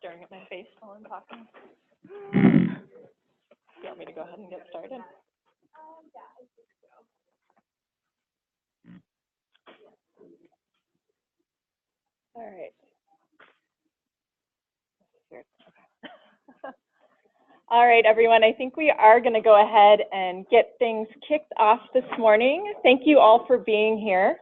staring at my face while I'm talking. You want me to go ahead and get started? All right. All right, everyone, I think we are going to go ahead and get things kicked off this morning. Thank you all for being here.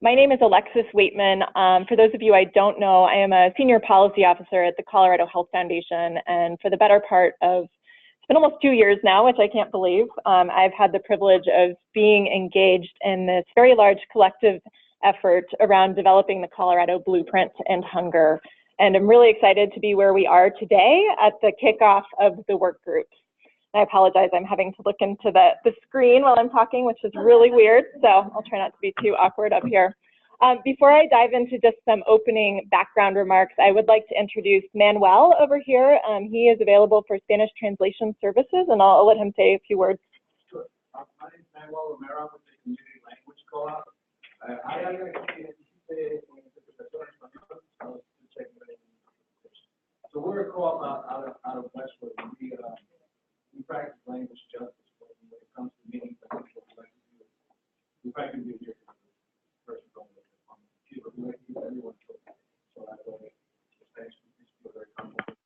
My name is Alexis Waitman. For those of you I don't know, I am a senior policy officer at the Colorado Health Foundation, and for the better part of, it's been almost 2 years now, which I can't believe, I've had the privilege of being engaged in this very large collective effort around developing the Colorado Blueprint to End Hunger. And I'm really excited to be where we are today at the kickoff of the work group. I apologize, I'm having to look into the screen while I'm talking, which is really weird, so I'll try not to be too awkward up here. Before I dive into just some opening background remarks, I would like to introduce Manuel over here. He is available for Spanish translation services, and I'll let him say a few words. Sure. My name is Manuel Romero with the Community Language Co-op. So we're a co-op out of Westwood. We practice language justice when it comes to meetings and what we like to do. We practice it here first on the computer. We like to use everyone so that way the Spanish speakers feel very comfortable.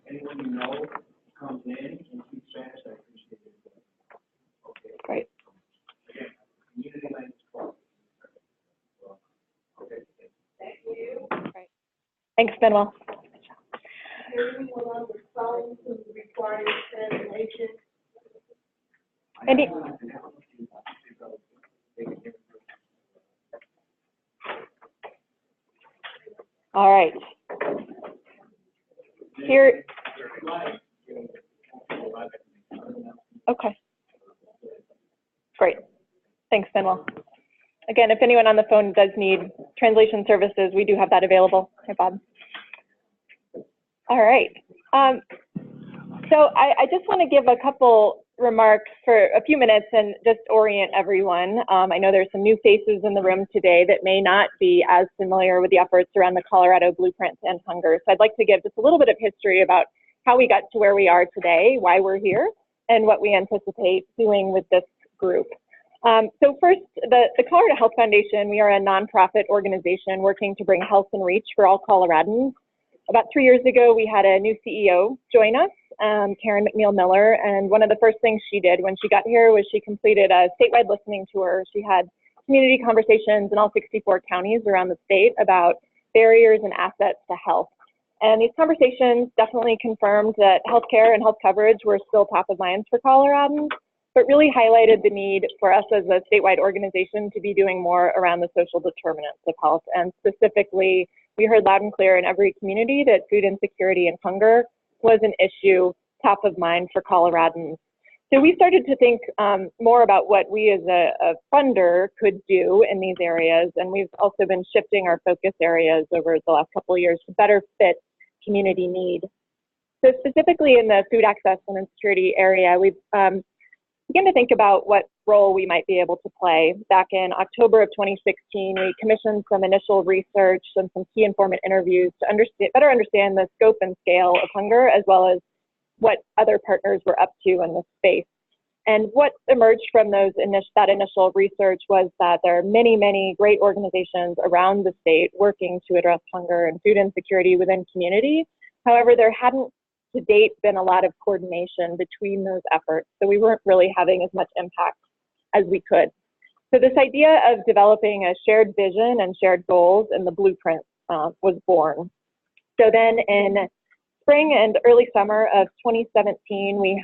Anyone you know comes in and speaks Spanish, I appreciate it. Okay. Great. Again, community language co-op. Okay. Thank you. Right. Thanks, Manuel. Any? All right. Here. Okay. Great. Thanks, Manuel. Again, if anyone on the phone does need translation services, we do have that available. Hi, Bob. All right. So I just want to give a couple remarks for a few minutes and just orient everyone. I know there's some new faces in the room today that may not be as familiar with the efforts around the Colorado Blueprint to End Hunger. So I'd like to give just a little bit of history about how we got to where we are today, why we're here, and what we anticipate doing with this group. So first, the Colorado Health Foundation, we are a nonprofit organization working to bring health and reach for all Coloradans. About 3 years ago, we had a new CEO join us, Karen McNeil-Miller, and one of the first things she did when she got here was she completed a statewide listening tour. She had community conversations in all 64 counties around the state about barriers and assets to health. And these conversations definitely confirmed that healthcare and health coverage were still top of mind for Coloradans, but really highlighted the need for us as a statewide organization to be doing more around the social determinants of health. And specifically, we heard loud and clear in every community that food insecurity and hunger was an issue top of mind for Coloradans. So we started to think more about what we as a funder could do in these areas, and we've also been shifting our focus areas over the last couple of years to better fit community need. So specifically in the food access and insecurity area, we've began to think about what role we might be able to play. Back in October of 2016, we commissioned some initial research and some key informant interviews to better understand the scope and scale of hunger, as well as what other partners were up to in this space. And what emerged from that initial research was that there are many, many great organizations around the state working to address hunger and food insecurity within community. However, there hadn't to date been a lot of coordination between those efforts, so we weren't really having as much impact as we could. So this idea of developing a shared vision and shared goals in the blueprint was born. So then in spring and early summer of 2017, we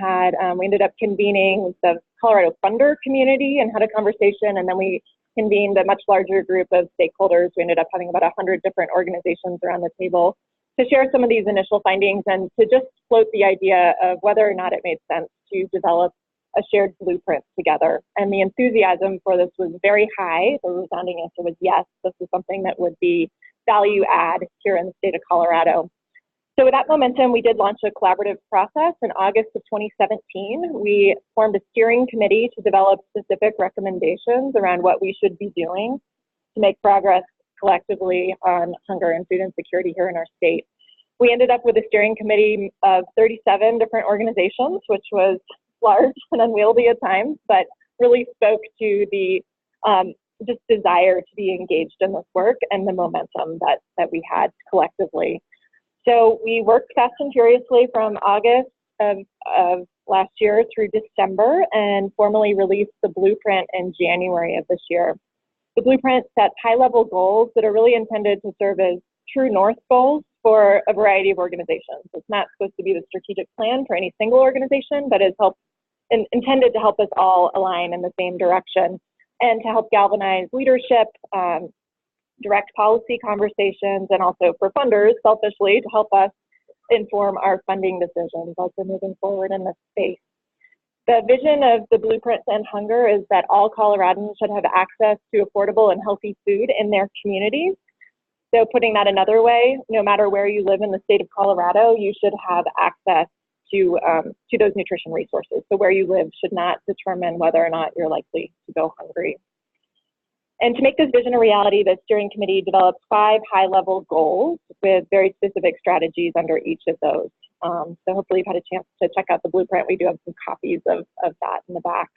ended up convening with the Colorado funder community and had a conversation, and then we convened a much larger group of stakeholders. We ended up having about 100 different organizations around the table to share some of these initial findings and to just float the idea of whether or not it made sense to develop a shared blueprint together. And the enthusiasm for this was very high. The resounding answer was yes, this is something that would be value add here in the state of Colorado. So with that momentum, we did launch a collaborative process in August of 2017. We formed a steering committee to develop specific recommendations around what we should be doing to make progress collectively on hunger and food insecurity here in our state. We ended up with a steering committee of 37 different organizations, which was large and unwieldy at times, but really spoke to the just desire to be engaged in this work and the momentum that we had collectively. So we worked fast and furiously from August of last year through December and formally released the blueprint in January of this year. The blueprint sets high-level goals that are really intended to serve as true north goals for a variety of organizations. It's not supposed to be the strategic plan for any single organization, but is intended to help us all align in the same direction and to help galvanize leadership, direct policy conversations, and also for funders, selfishly, to help us inform our funding decisions as we're moving forward in this space. The vision of the Blueprint to End Hunger is that all Coloradans should have access to affordable and healthy food in their communities. So putting that another way, no matter where you live in the state of Colorado, you should have access to those nutrition resources. So where you live should not determine whether or not you're likely to go hungry. And to make this vision a reality, the steering committee developed 5 high-level goals with very specific strategies under each of those. So hopefully you've had a chance to check out the blueprint. We do have some copies of that in the back.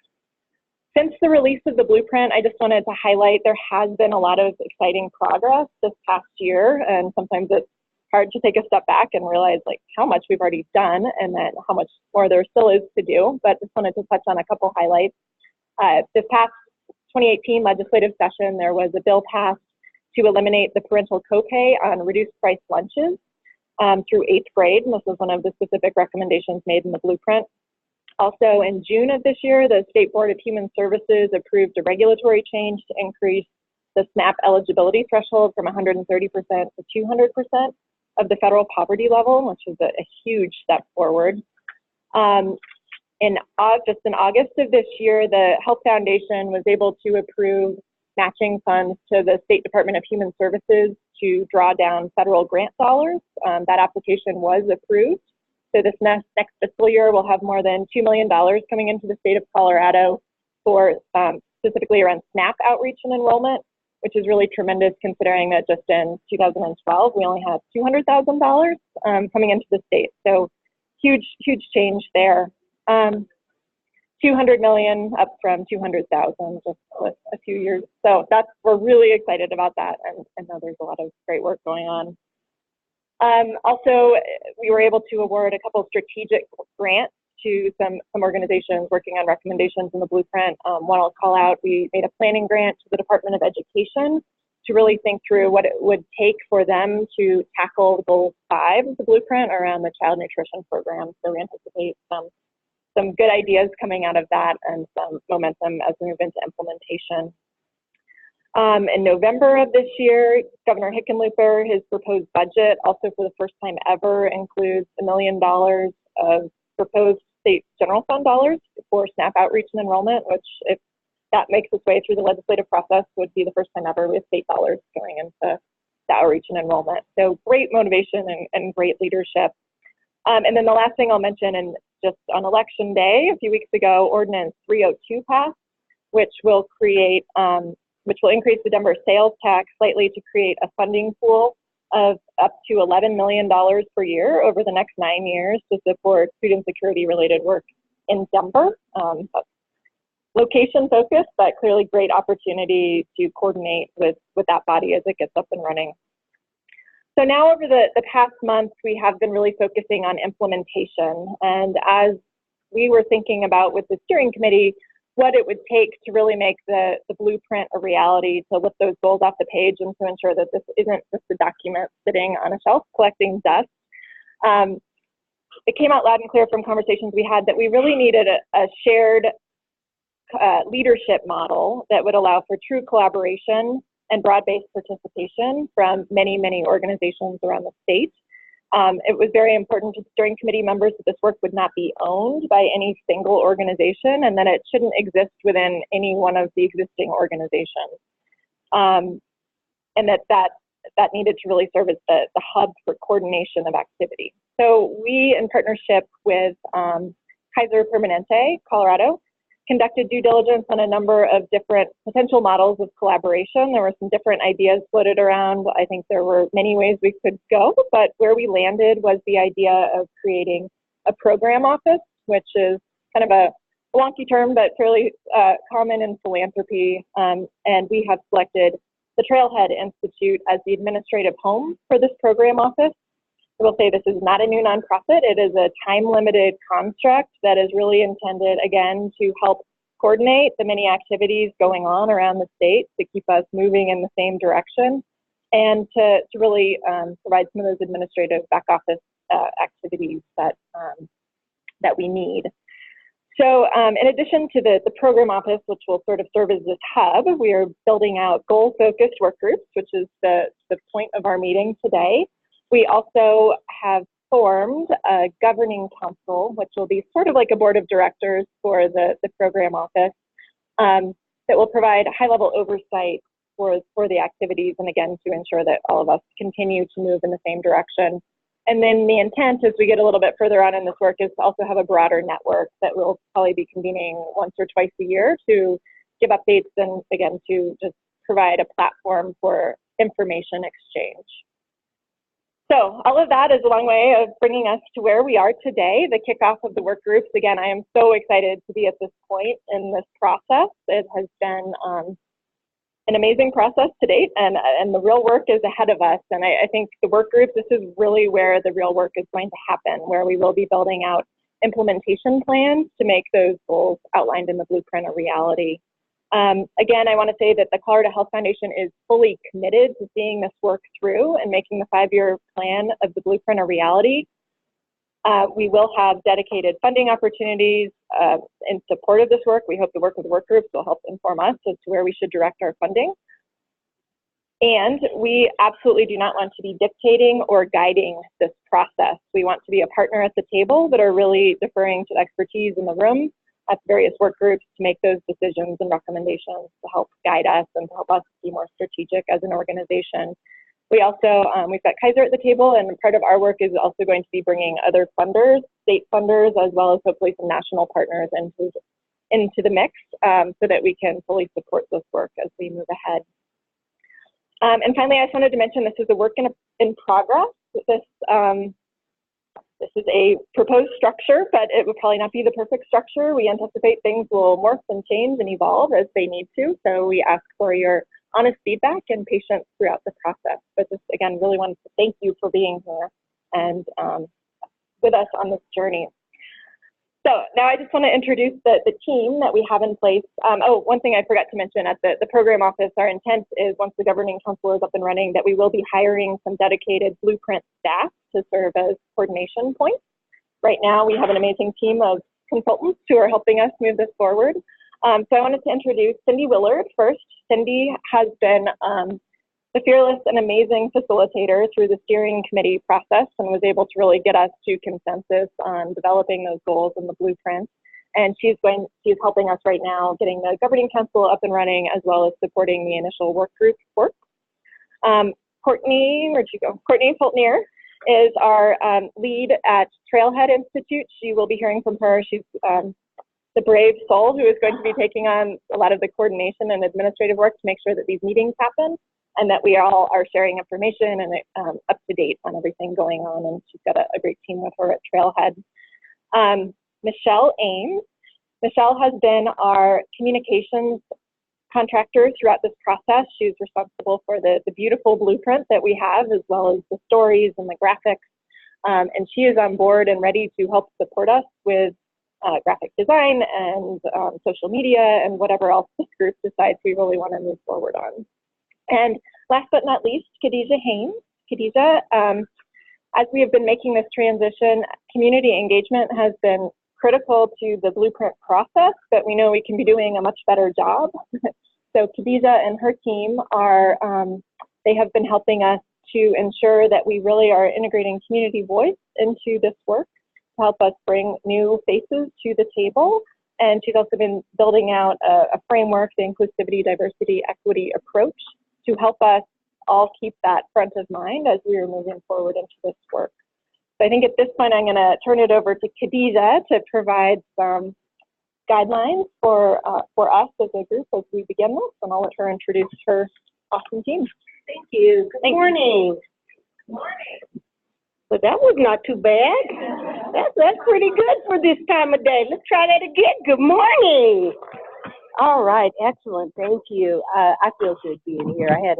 Since the release of the blueprint, I just wanted to highlight there has been a lot of exciting progress this past year, and sometimes it's hard to take a step back and realize like how much we've already done and then how much more there still is to do, but just wanted to touch on a couple highlights. This past 2018 legislative session, there was a bill passed to eliminate the parental copay on reduced price lunches through 8th grade, and this was one of the specific recommendations made in the blueprint. Also, in June of this year, the State Board of Human Services approved a regulatory change to increase the SNAP eligibility threshold from 130% to 200% of the federal poverty level, which is a huge step forward. In August of this year, the Health Foundation was able to approve matching funds to the State Department of Human Services to draw down federal grant dollars. That application was approved. So this next fiscal year, we'll have more than $2 million coming into the state of Colorado for specifically around SNAP outreach and enrollment, which is really tremendous considering that just in 2012, we only had $200,000 coming into the state. So huge change there. 200 million up from 200,000 just a few years. So we're really excited about that, and I know there's a lot of great work going on. Also, we were able to award a couple of strategic grants to some organizations working on recommendations in the blueprint. One I'll call out, we made a planning grant to the Department of Education to really think through what it would take for them to tackle goal 5 of the blueprint around the child nutrition program. So we anticipate some good ideas coming out of that and some momentum as we move into implementation. In November of this year, Governor Hickenlooper, his proposed budget, also for the first time ever, includes $1 million of proposed state general fund dollars for SNAP outreach and enrollment, which, if that makes its way through the legislative process, would be the first time ever with state dollars going into the outreach and enrollment. So great motivation and great leadership. And then the last thing I'll mention, and just on election day, a few weeks ago, Ordinance 302 passed, which will increase the Denver sales tax slightly to create a funding pool of up to $11 million per year over the next 9 years to support food insecurity related work in Denver. Location focused, but clearly great opportunity to coordinate with that body as it gets up and running. So now over the past month, we have been really focusing on implementation. And as we were thinking about with the steering committee, what it would take to really make the blueprint a reality, to lift those goals off the page and to ensure that this isn't just a document sitting on a shelf collecting dust. It came out loud and clear from conversations we had that we really needed a shared leadership model that would allow for true collaboration and broad-based participation from many, many organizations around the state. It was very important to steering committee members that this work would not be owned by any single organization and that it shouldn't exist within any one of the existing organizations. And that that needed to really serve as the hub for coordination of activity. So we, in partnership with Kaiser Permanente, Colorado, conducted due diligence on a number of different potential models of collaboration. There were some different ideas floated around. I think there were many ways we could go, but where we landed was the idea of creating a program office, which is kind of a wonky term, but fairly common in philanthropy. And we have selected the Trailhead Institute as the administrative home for this program office. I will say this is not a new nonprofit. It is a time-limited construct that is really intended, again, to help coordinate the many activities going on around the state to keep us moving in the same direction and to really provide some of those administrative back office activities that we need. So in addition to the program office, which will sort of serve as this hub, we are building out goal-focused work groups, which is the point of our meeting today. We also have formed a governing council, which will be sort of like a board of directors for the program office that will provide high-level oversight for the activities and, again, to ensure that all of us continue to move in the same direction. And then the intent, as we get a little bit further on in this work, is to also have a broader network that we'll probably be convening once or twice a year to give updates and, again, to just provide a platform for information exchange. So all of that is a long way of bringing us to where we are today, the kickoff of the work groups. Again, I am so excited to be at this point in this process. It has been an amazing process to date, and the real work is ahead of us. And I think the work groups, this is really where the real work is going to happen, where we will be building out implementation plans to make those goals outlined in the blueprint a reality. Again, I want to say that the Colorado Health Foundation is fully committed to seeing this work through and making the 5-year plan of the blueprint a reality. We will have dedicated funding opportunities in support of this work. We hope the work of the work groups will help inform us as to where we should direct our funding. And we absolutely do not want to be dictating or guiding this process. We want to be a partner at the table that are really deferring to the expertise in the room at various work groups to make those decisions and recommendations to help guide us and to help us be more strategic as an organization. We also, we've got Kaiser at the table, and part of our work is also going to be bringing other funders, state funders, as well as hopefully some national partners into the mix so that we can fully support this work as we move ahead. And finally, I just wanted to mention this is a work in progress. This is a proposed structure, but it will probably not be the perfect structure. We anticipate things will morph and change and evolve as they need to. So we ask for your honest feedback and patience throughout the process. But just, again, really wanted to thank you for being here and with us on this journey. So now I just want to introduce the team that we have in place. Oh, one thing I forgot to mention at the program office, our intent is once the governing council is up and running that we will be hiring some dedicated blueprint staff to serve as coordination points. Right now we have an amazing team of consultants who are helping us move this forward. So I wanted to introduce Cindy Willard first. Cindy has been the fearless and amazing facilitator through the steering committee process and was able to really get us to consensus on developing those goals and the blueprints. And she's helping us right now getting the governing council up and running as well as supporting the initial work group work. Courtney, where'd you go? Courtney Fultnier is our lead at Trailhead Institute. She will be hearing from her. She's the brave soul who is going to be taking on a lot of the coordination and administrative work to make sure that these meetings happen and that we all are sharing information and up to date on everything going on. And she's got a great team with her at Trailhead. Michelle Ames. Michelle has been our communications contractor throughout this process. She's responsible for the beautiful blueprint that we have, as well as the stories and the graphics. And she is on board and ready to help support us with graphic design and social media and whatever else this group decides we really want to move forward on. And last but not least, Khadijah Haynes. Khadijah, as we have been making this transition, community engagement has been critical to the blueprint process, but we know we can be doing a much better job. So Khadijah and her team are, they have been helping us to ensure that we really are integrating community voice into this work to help us bring new faces to the table. And she's also been building out a framework, the inclusivity, diversity, equity approach to help us all keep that front of mind as we are moving forward into this work. So I think at this point, I'm going to turn it over to Khadija to provide some guidelines for us as a group as we begin this, and I'll let her introduce her awesome team. Thank you. Good morning. But that was not too bad. That's pretty good for this time of day. Let's try that again. Good morning. All right, excellent. Thank you. I feel good being here. I had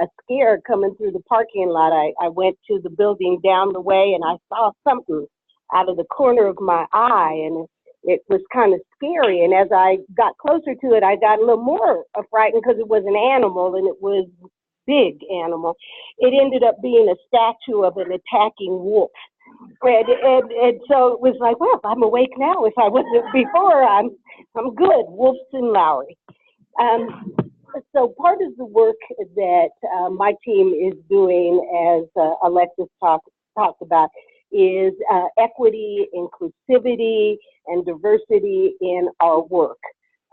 a scare coming through the parking lot. I went to the building down the way and I saw something out of the corner of my eye, and it was kind of scary. And as I got closer to it, I got a little more frightened because it was an animal, and it was a big animal. It ended up being a statue of an attacking wolf. And so it was like, well, I'm awake now. If I wasn't before, I'm good. Wolfson Lowry. So part of the work that my team is doing, as Alexis talked about, is equity, inclusivity, and diversity in our work.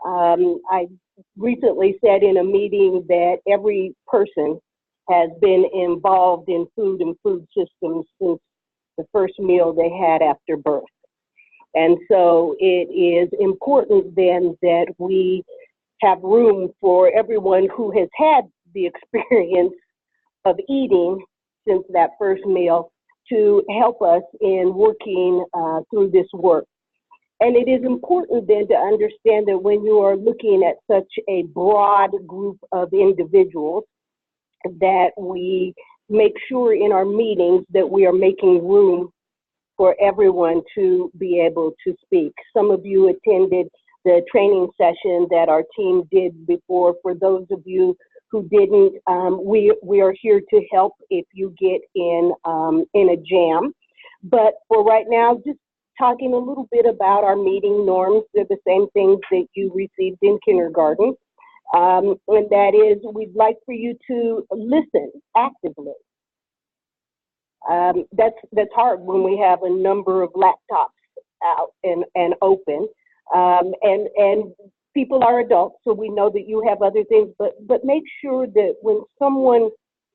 I recently said in a meeting that every person has been involved in food and food systems since the first meal they had after birth. And so it is important then that we have room for everyone who has had the experience of eating since that first meal to help us in working through this work. And it is important then to understand that when you are looking at such a broad group of individuals, that we make sure in our meetings that we are making room for everyone to be able to speak. Some of you attended the training session that our team did before. For those of you who didn't, we are here to help if you get in a jam. But for right now, just talking a little bit about our meeting norms. They're the same things that you received in kindergarten. And that is, we'd like for you to listen actively. That's hard when we have a number of laptops out and open. And people are adults, so we know that you have other things, but make sure that when someone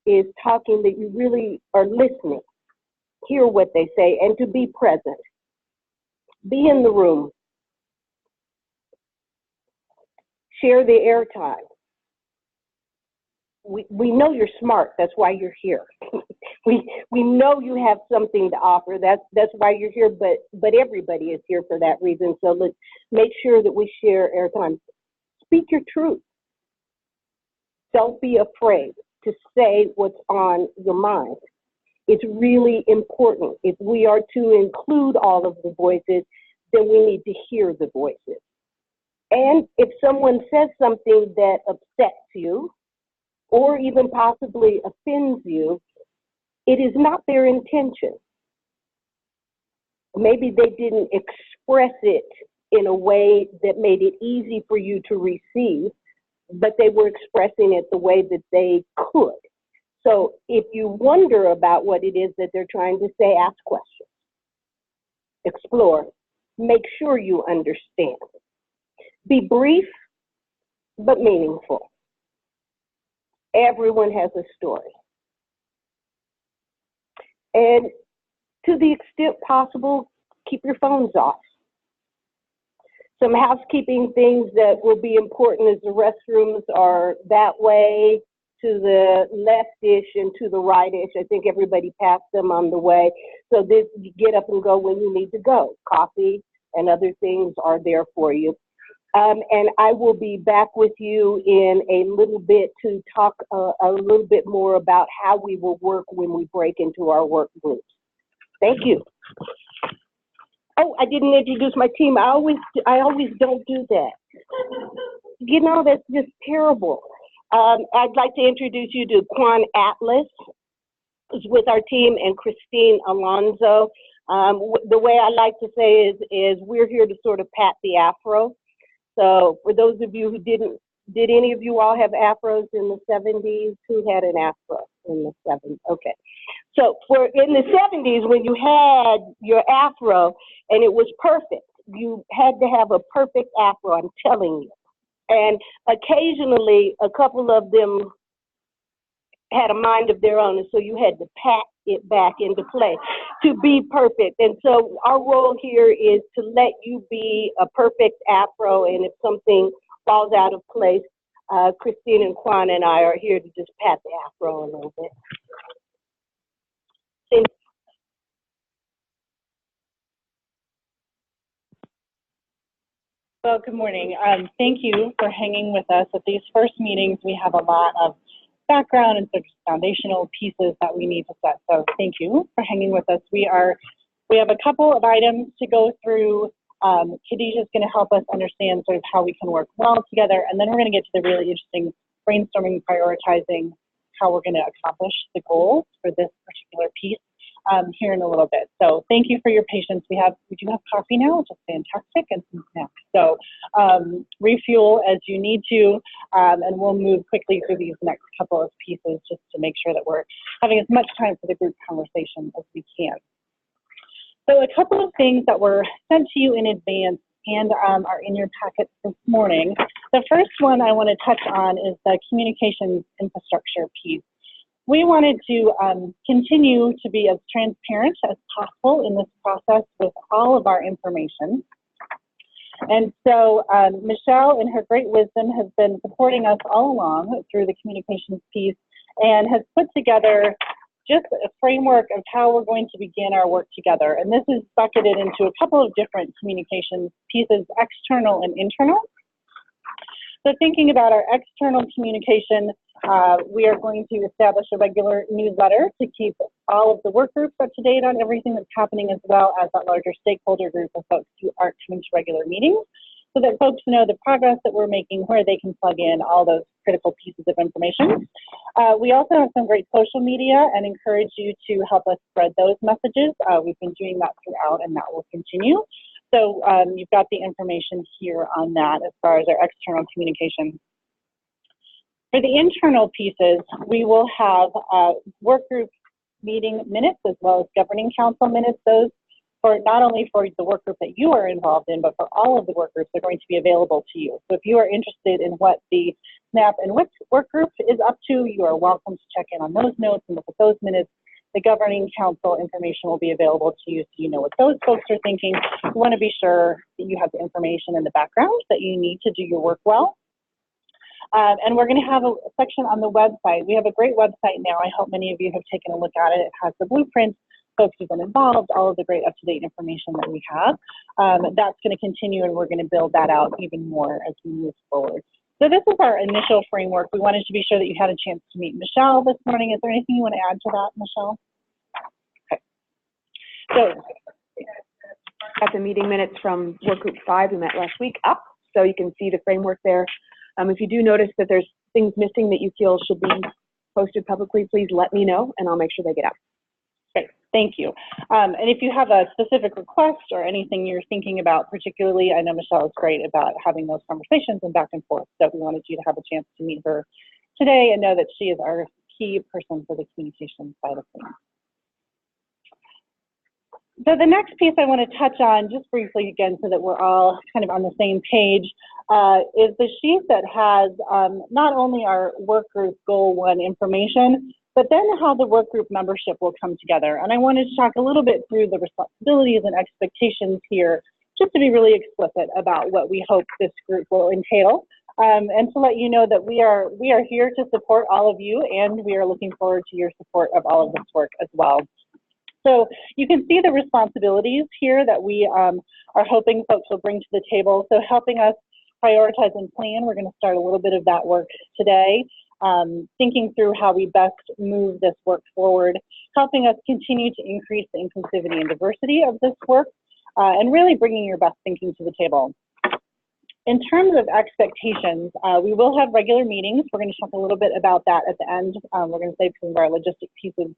is talking that you really are listening, hear what they say, and to be present. Be in the room. Share the airtime. We know you're smart, that's why you're here. we know you have something to offer, that's why you're here, but everybody is here for that reason. So let's make sure that we share airtime. Speak your truth. Don't be afraid to say what's on your mind. It's really important. If we are to include all of the voices, then we need to hear the voices. And if someone says something that upsets you, or even possibly offends you, it is not their intention. Maybe they didn't express it in a way that made it easy for you to receive, but they were expressing it the way that they could. So if you wonder about what it is that they're trying to say, ask questions. Explore. Make sure you understand. Be brief, but meaningful. Everyone has a story. And to the extent possible, keep your phones off. Some housekeeping things that will be important is the restrooms are that way, to the left-ish and to the right-ish. I think everybody passed them on the way. So this, you get up and go when you need to go. Coffee and other things are there for you. And I will be back with you in a little bit to talk a little bit more about how we will work when we break into our work groups. Thank you. Oh, I didn't introduce my team. I always don't do that. You know, that's just terrible. I'd like to introduce you to Quan Atlas, who's with our team, and Christine Alonzo. The way I like to say is we're here to sort of pat the afro. So for those of you who didn't, did any of you all have afros in the 70s? Who had an afro in the 70s? Okay. So in the 70s, when you had your afro and it was perfect, you had to have a perfect afro, I'm telling you. And occasionally, a couple of them had a mind of their own, and so you had to pat it back into play to be perfect. And so our role here is to let you be a perfect afro, and if something falls out of place, Christine and Quan and I are here to just pat the afro a little bit. Well, good morning. Thank you for hanging with us. At these first meetings, we have a lot of background and sort of foundational pieces that we need to set. So thank you for hanging with us. We have a couple of items to go through. Khadijah is going to help us understand sort of how we can work well together, and then we're going to get to the really interesting brainstorming, prioritizing how we're going to accomplish the goals for this particular piece here in a little bit. So thank you for your patience. We do have coffee now, which is fantastic, and some snacks. So refuel as you need to, and we'll move quickly through these next couple of pieces just to make sure that we're having as much time for the group conversation as we can. So a couple of things that were sent to you in advance and are in your packets this morning. The first one I want to touch on is the communications infrastructure piece. We wanted to continue to be as transparent as possible in this process with all of our information. And so Michelle, in her great wisdom, has been supporting us all along through the communications piece and has put together just a framework of how we're going to begin our work together. And this is bucketed into a couple of different communications pieces, external and internal. So thinking about our external communication, we are going to establish a regular newsletter to keep all of the work groups up to date on everything that's happening, as well as that larger stakeholder group of folks who aren't coming to regular meetings, so that folks know the progress that we're making, where they can plug in all those critical pieces of information. We also have some great social media and encourage you to help us spread those messages. We've been doing that throughout, and that will continue. So you've got the information here on that as far as our external communication. For the internal pieces, we will have work group meeting minutes as well as governing council minutes. Those for not only for the work group that you are involved in, but for all of the work groups are going to be available to you. So if you are interested in what the SNAP and WIC work group is up to, you are welcome to check in on those notes and look at those minutes. The governing council information will be available to you so you know what those folks are thinking. You want to be sure that you have the information in the background that you need to do your work well. And we're going to have a section on the website. We have a great website now. I hope many of you have taken a look at it. It has the blueprint, folks who've been involved, all of the great up-to-date information that we have. That's going to continue, and we're going to build that out even more as we move forward. So this is our initial framework. We wanted to be sure that you had a chance to meet Michelle this morning. Is there anything you want to add to that, Michelle? Okay. So, got the meeting minutes from Workgroup 5 we met last week up, so you can see the framework there. If you do notice that there's things missing that you feel should be posted publicly, please let me know, and I'll make sure they get out. Great, thank you. And if you have a specific request or anything you're thinking about particularly, I know Michelle is great about having those conversations and back and forth, so we wanted you to have a chance to meet her today and know that she is our key person for the communication side of things. So the next piece I want to touch on just briefly again so that we're all kind of on the same page is the sheet that has not only our work group goal 1 information, but then how the work group membership will come together. And I wanted to talk a little bit through the responsibilities and expectations here, just to be really explicit about what we hope this group will entail. And to let you know that we are here to support all of you, and we are looking forward to your support of all of this work as well. So you can see the responsibilities here that we are hoping folks will bring to the table. So helping us prioritize and plan, we're going to start a little bit of that work today. Thinking through how we best move this work forward, helping us continue to increase the inclusivity and diversity of this work, and really bringing your best thinking to the table. In terms of expectations, we will have regular meetings. We're going to talk a little bit about that at the end. We're going to save some of our logistic pieces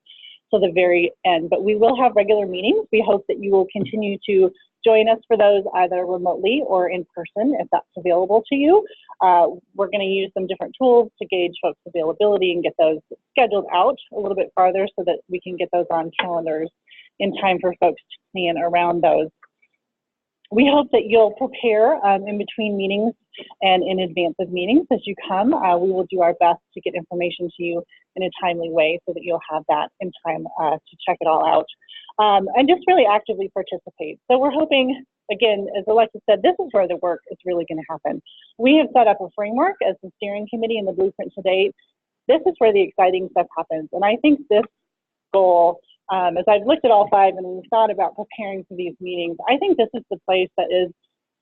to the very end, but we will have regular meetings. We hope that you will continue to join us for those either remotely or in person if that's available to you. We're going to use some different tools to gauge folks' availability and get those scheduled out a little bit farther so that we can get those on calendars in time for folks to plan around those. We hope that you'll prepare in between meetings and in advance of meetings as you come. We will do our best to get information to you in a timely way so that you'll have that in time to check it all out. And just really actively participate. So we're hoping, again, as Alexis said, this is where the work is really going to happen. We have set up a framework as the steering committee and the blueprint to date. This is where the exciting stuff happens. And I think this goal, as I've looked at all 5 and we've thought about preparing for these meetings, I think this is the place that is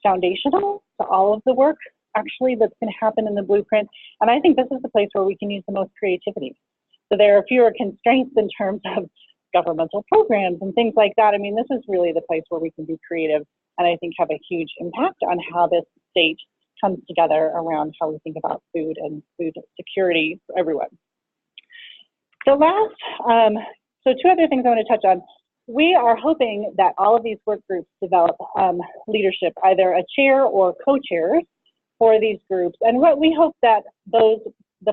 foundational to all of the work actually that's going to happen in the blueprint. And I think this is the place where we can use the most creativity. So there are fewer constraints in terms of governmental programs and things like that. I mean, this is really the place where we can be creative and I think have a huge impact on how this state comes together around how we think about food and food security for everyone. So so 2 other things I want to touch on. We are hoping that all of these work groups develop leadership, either a chair or co-chairs for these groups. And what we hope that the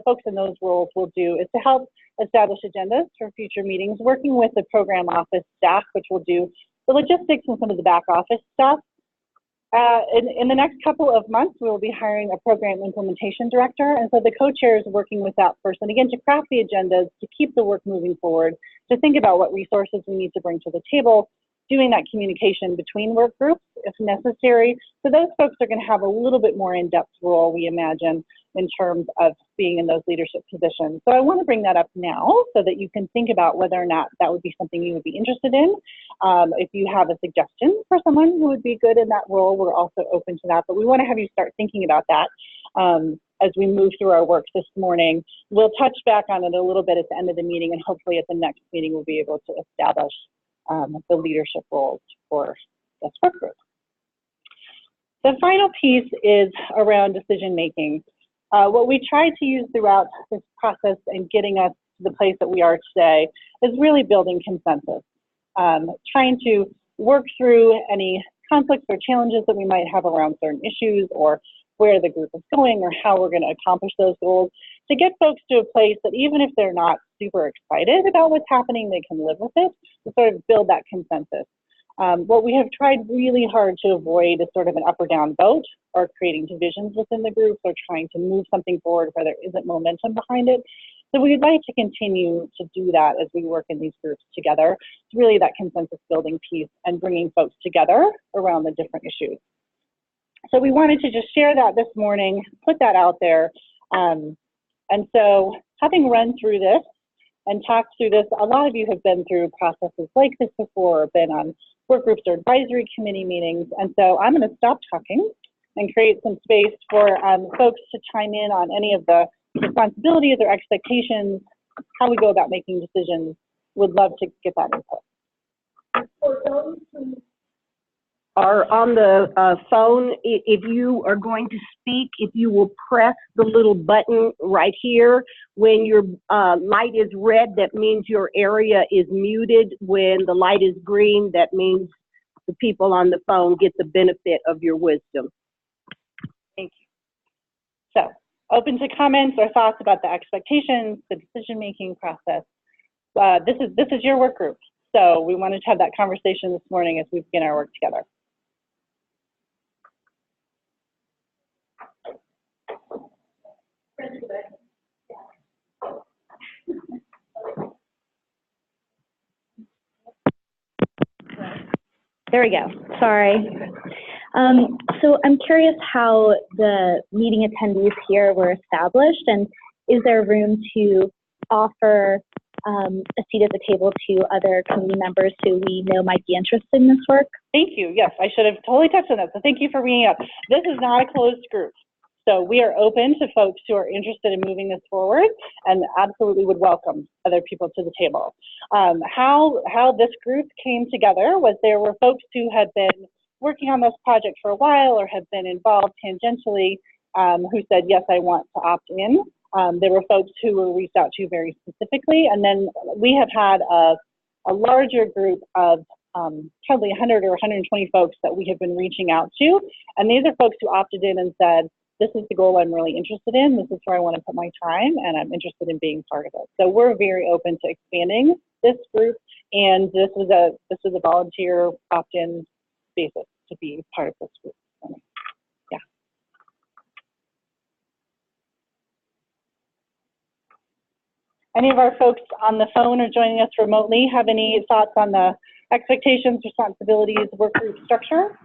folks in those roles will do is to help establish agendas for future meetings, working with the program office staff, which will do the logistics and some of the back office stuff. In the next couple of months, we will be hiring a program implementation director. And so the co-chair is working with that person, again, to craft the agendas, to keep the work moving forward, to think about what resources we need to bring to the table, doing that communication between work groups if necessary. So those folks are going to have a little bit more in-depth role, we imagine, in terms of being in those leadership positions. So I want to bring that up now so that you can think about whether or not that would be something you would be interested in. If you have a suggestion for someone who would be good in that role, we're also open to that. But we want to have you start thinking about that as we move through our work this morning. We'll touch back on it a little bit at the end of the meeting, and hopefully at the next meeting we'll be able to establish the leadership roles for this work group. The final piece is around decision making. What we tried to use throughout this process and getting us to the place that we are today is really building consensus, trying to work through any conflicts or challenges that we might have around certain issues or where the group is going or how we're going to accomplish those goals, to get folks to a place that even if they're not super excited about what's happening, they can live with it, to sort of build that consensus. What we have tried really hard to avoid is sort of an up or down vote or creating divisions within the group or trying to move something forward where there isn't momentum behind it. So we'd like to continue to do that as we work in these groups together. It's really that consensus building piece and bringing folks together around the different issues. So we wanted to just share that this morning, put that out there. And so having run through this and talked through this, a lot of you have been through processes like this before, or been on work groups or advisory committee meetings. And so I'm going to stop talking and create some space for folks to chime in on any of the responsibilities or expectations, how we go about making decisions. Would love to get that input. For those who are on the phone, if you are going to speak, if you will press the little button right here. When your light is red, that means your area is muted. When the light is green, that means the people on the phone get the benefit of your wisdom. Thank you. So, open to comments or thoughts about the expectations, the decision-making process. This is your work group. So we wanted to have that conversation this morning as we begin our work together. There we go. Sorry. So I'm curious how the meeting attendees here were established, and is there room to offer a seat at the table to other committee members who we know might be interested in this work? Thank you. Yes, I should have totally touched on that. So thank you for bringing it up. This is not a closed group. So we are open to folks who are interested in moving this forward and absolutely would welcome other people to the table. How this group came together was there were folks who had been working on this project for a while or had been involved tangentially who said, yes, I want to opt in. There were folks who were reached out to very specifically, and then we have had a larger group of probably 100 or 120 folks that we have been reaching out to, and these are folks who opted in and said, this is the goal I'm really interested in, this is where I want to put my time, and I'm interested in being part of it. So we're very open to expanding this group, and this was a volunteer opt-in basis to be part of this group. Yeah. Any of our folks on the phone or joining us remotely have any thoughts on the expectations, responsibilities, work group structure?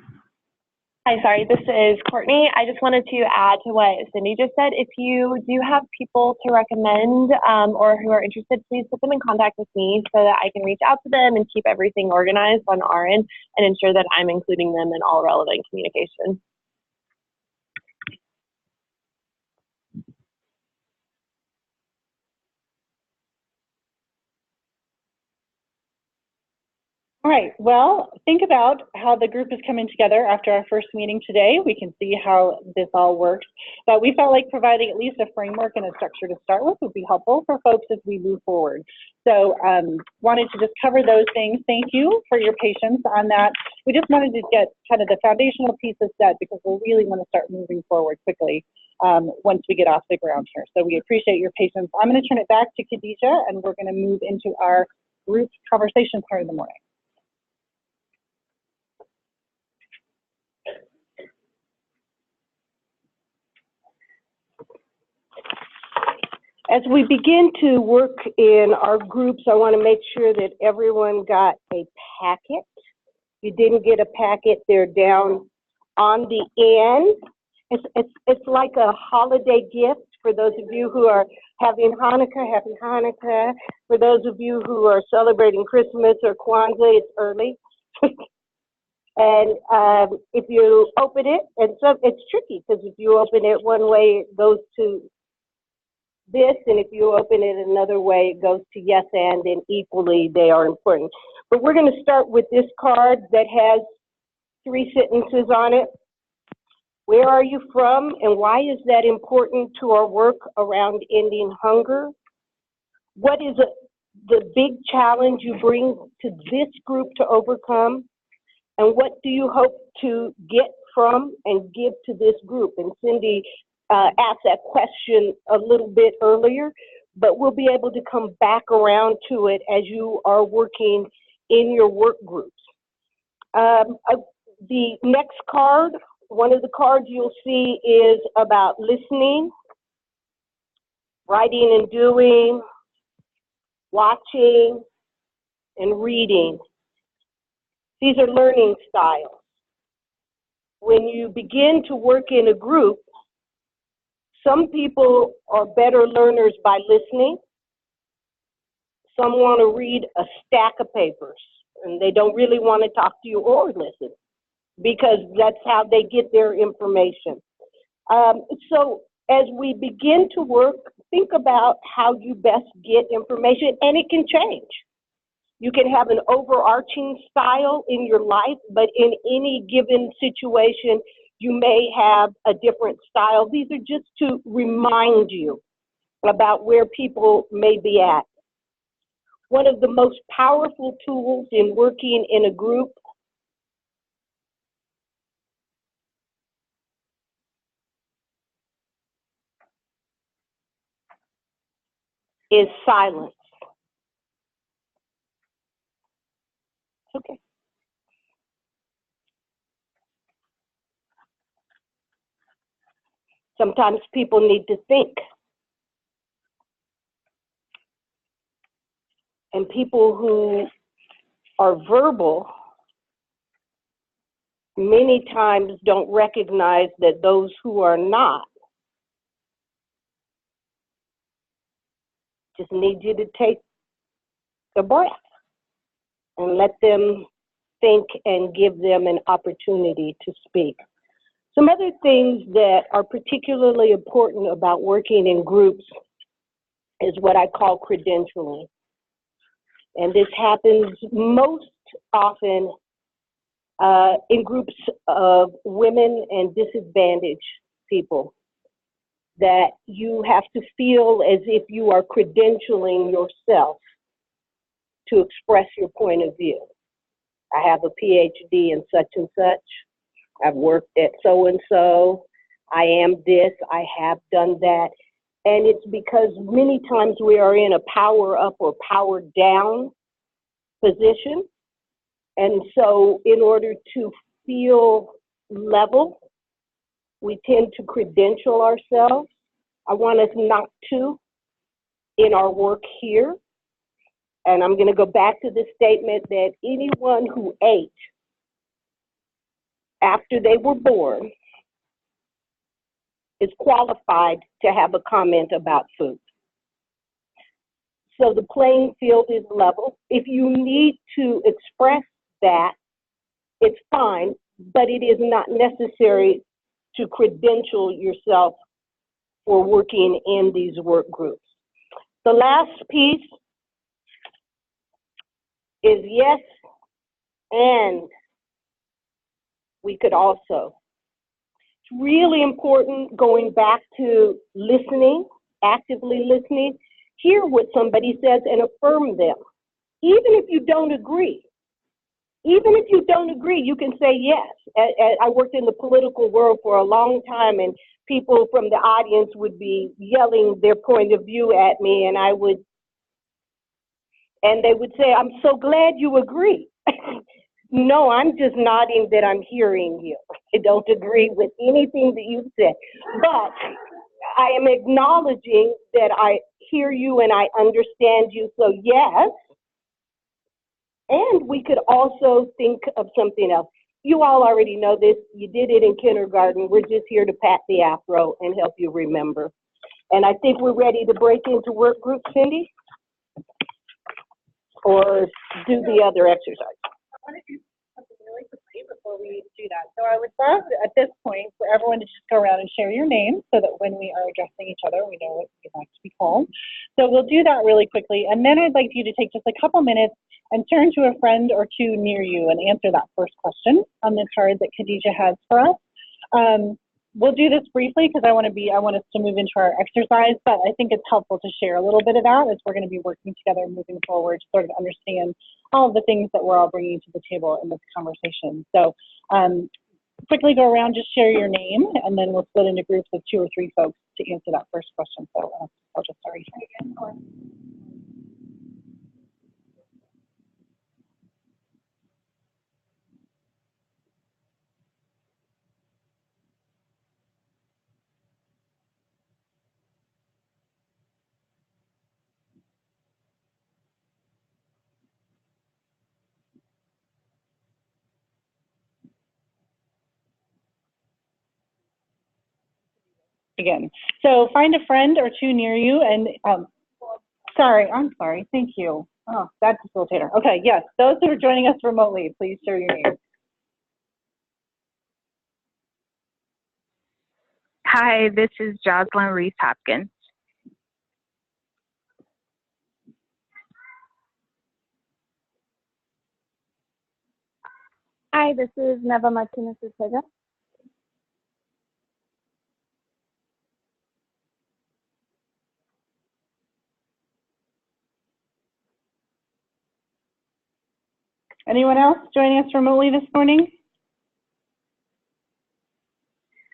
Hi, sorry, this is Courtney. I just wanted to add to what Cindy just said. If you do have people to recommend or who are interested, please put them in contact with me so that I can reach out to them and keep everything organized on our end and ensure that I'm including them in all relevant communication. All right, well, think about how the group is coming together after our first meeting today. We can see how this all works, but we felt like providing at least a framework and a structure to start with would be helpful for folks as we move forward. So wanted to just cover those things. Thank you for your patience on that. We just wanted to get kind of the foundational pieces set because we really want to start moving forward quickly once we get off the ground here. So we appreciate your patience. I'm going to turn it back to Khadijah, and we're going to move into our group conversation part of the morning. As we begin to work in our groups, I want to make sure that everyone got a packet. If you didn't get a packet, they're down on the end. It's like a holiday gift for those of you who are having Hanukkah, happy Hanukkah. For those of you who are celebrating Christmas or Kwanzaa, it's early. And if you open it, and so it's tricky because if you open it one way, it goes to this, and if you open it another way, it goes to yes and equally they are important. But we're going to start with this card that has 3 sentences on it. Where are you from, and why is that important to our work around ending hunger? What is the big challenge you bring to this group to overcome? And what do you hope to get from and give to this group? And Cindy asked that question a little bit earlier, but we'll be able to come back around to it as you are working in your work groups. The next card, one of the cards you'll see is about listening, writing and doing, watching, and reading. These are learning styles. When you begin to work in a group, some people are better learners by listening. Some want to read a stack of papers, and they don't really want to talk to you or listen because that's how they get their information. So as we begin to work, think about how you best get information, and it can change. You can have an overarching style in your life, but in any given situation, you may have a different style. These are just to remind you about where people may be at. One of the most powerful tools in working in a group is silence. Okay. Sometimes people need to think. And people who are verbal many times don't recognize that those who are not just need you to take a breath and let them think and give them an opportunity to speak. Some other things that are particularly important about working in groups is what I call credentialing. And this happens most often in groups of women and disadvantaged people, that you have to feel as if you are credentialing yourself to express your point of view. I have a PhD in such and such. I've worked at so-and-so. I am this. I have done that. And it's because many times we are in a power up or power down position. And so in order to feel level, we tend to credential ourselves. I want us not to. in our work here. And I'm going to go back to the statement that anyone who ate after they were born is qualified to have a comment about food. So the playing field is level. If you need to express that, it's fine, but it is not necessary to credential yourself for working in these work groups. The last piece is yes, and we could also. It's really important going back to listening, actively listening, hear what somebody says and affirm them. Even if you don't agree, you can say yes. I worked in the political world for a long time, and people from the audience would be yelling their point of view at me, and they would say, "I'm so glad you agree." No, I'm just nodding that I'm hearing you. I don't agree with anything that you've said, but I am acknowledging that I hear you and I understand you, so yes. And we could also think of something else. You all already know this. You did it in kindergarten. We're just here to pat the afro and help you remember. And I think we're ready to break into work group, Cindy? Or do the other exercise? I want to do something really quickly before we do that. So I would love at this point for everyone to just go around and share your name so that when we are addressing each other, we know what we'd like to be called. So we'll do that really quickly. And then I'd like you to take just a couple minutes and turn to a friend or two near you and answer that first question on the card that Khadijah has for us. We'll do this briefly because I want us to move into our exercise, but I think it's helpful to share a little bit of that as we're going to be working together moving forward to sort of understand all of the things that we're all bringing to the table in this conversation. So quickly go around, just share your name, and then we'll split into groups of 2 or 3 folks to answer that first question. So I'll just start here. Again. So find a friend or 2 near you and, I'm sorry, thank you. Oh, that facilitator. Okay, yes, those who are joining us remotely, please share your name. Hi, this is Jocelyn Reese Hopkins. Hi, this is Neva Martinez Ortega. Anyone else joining us remotely this morning?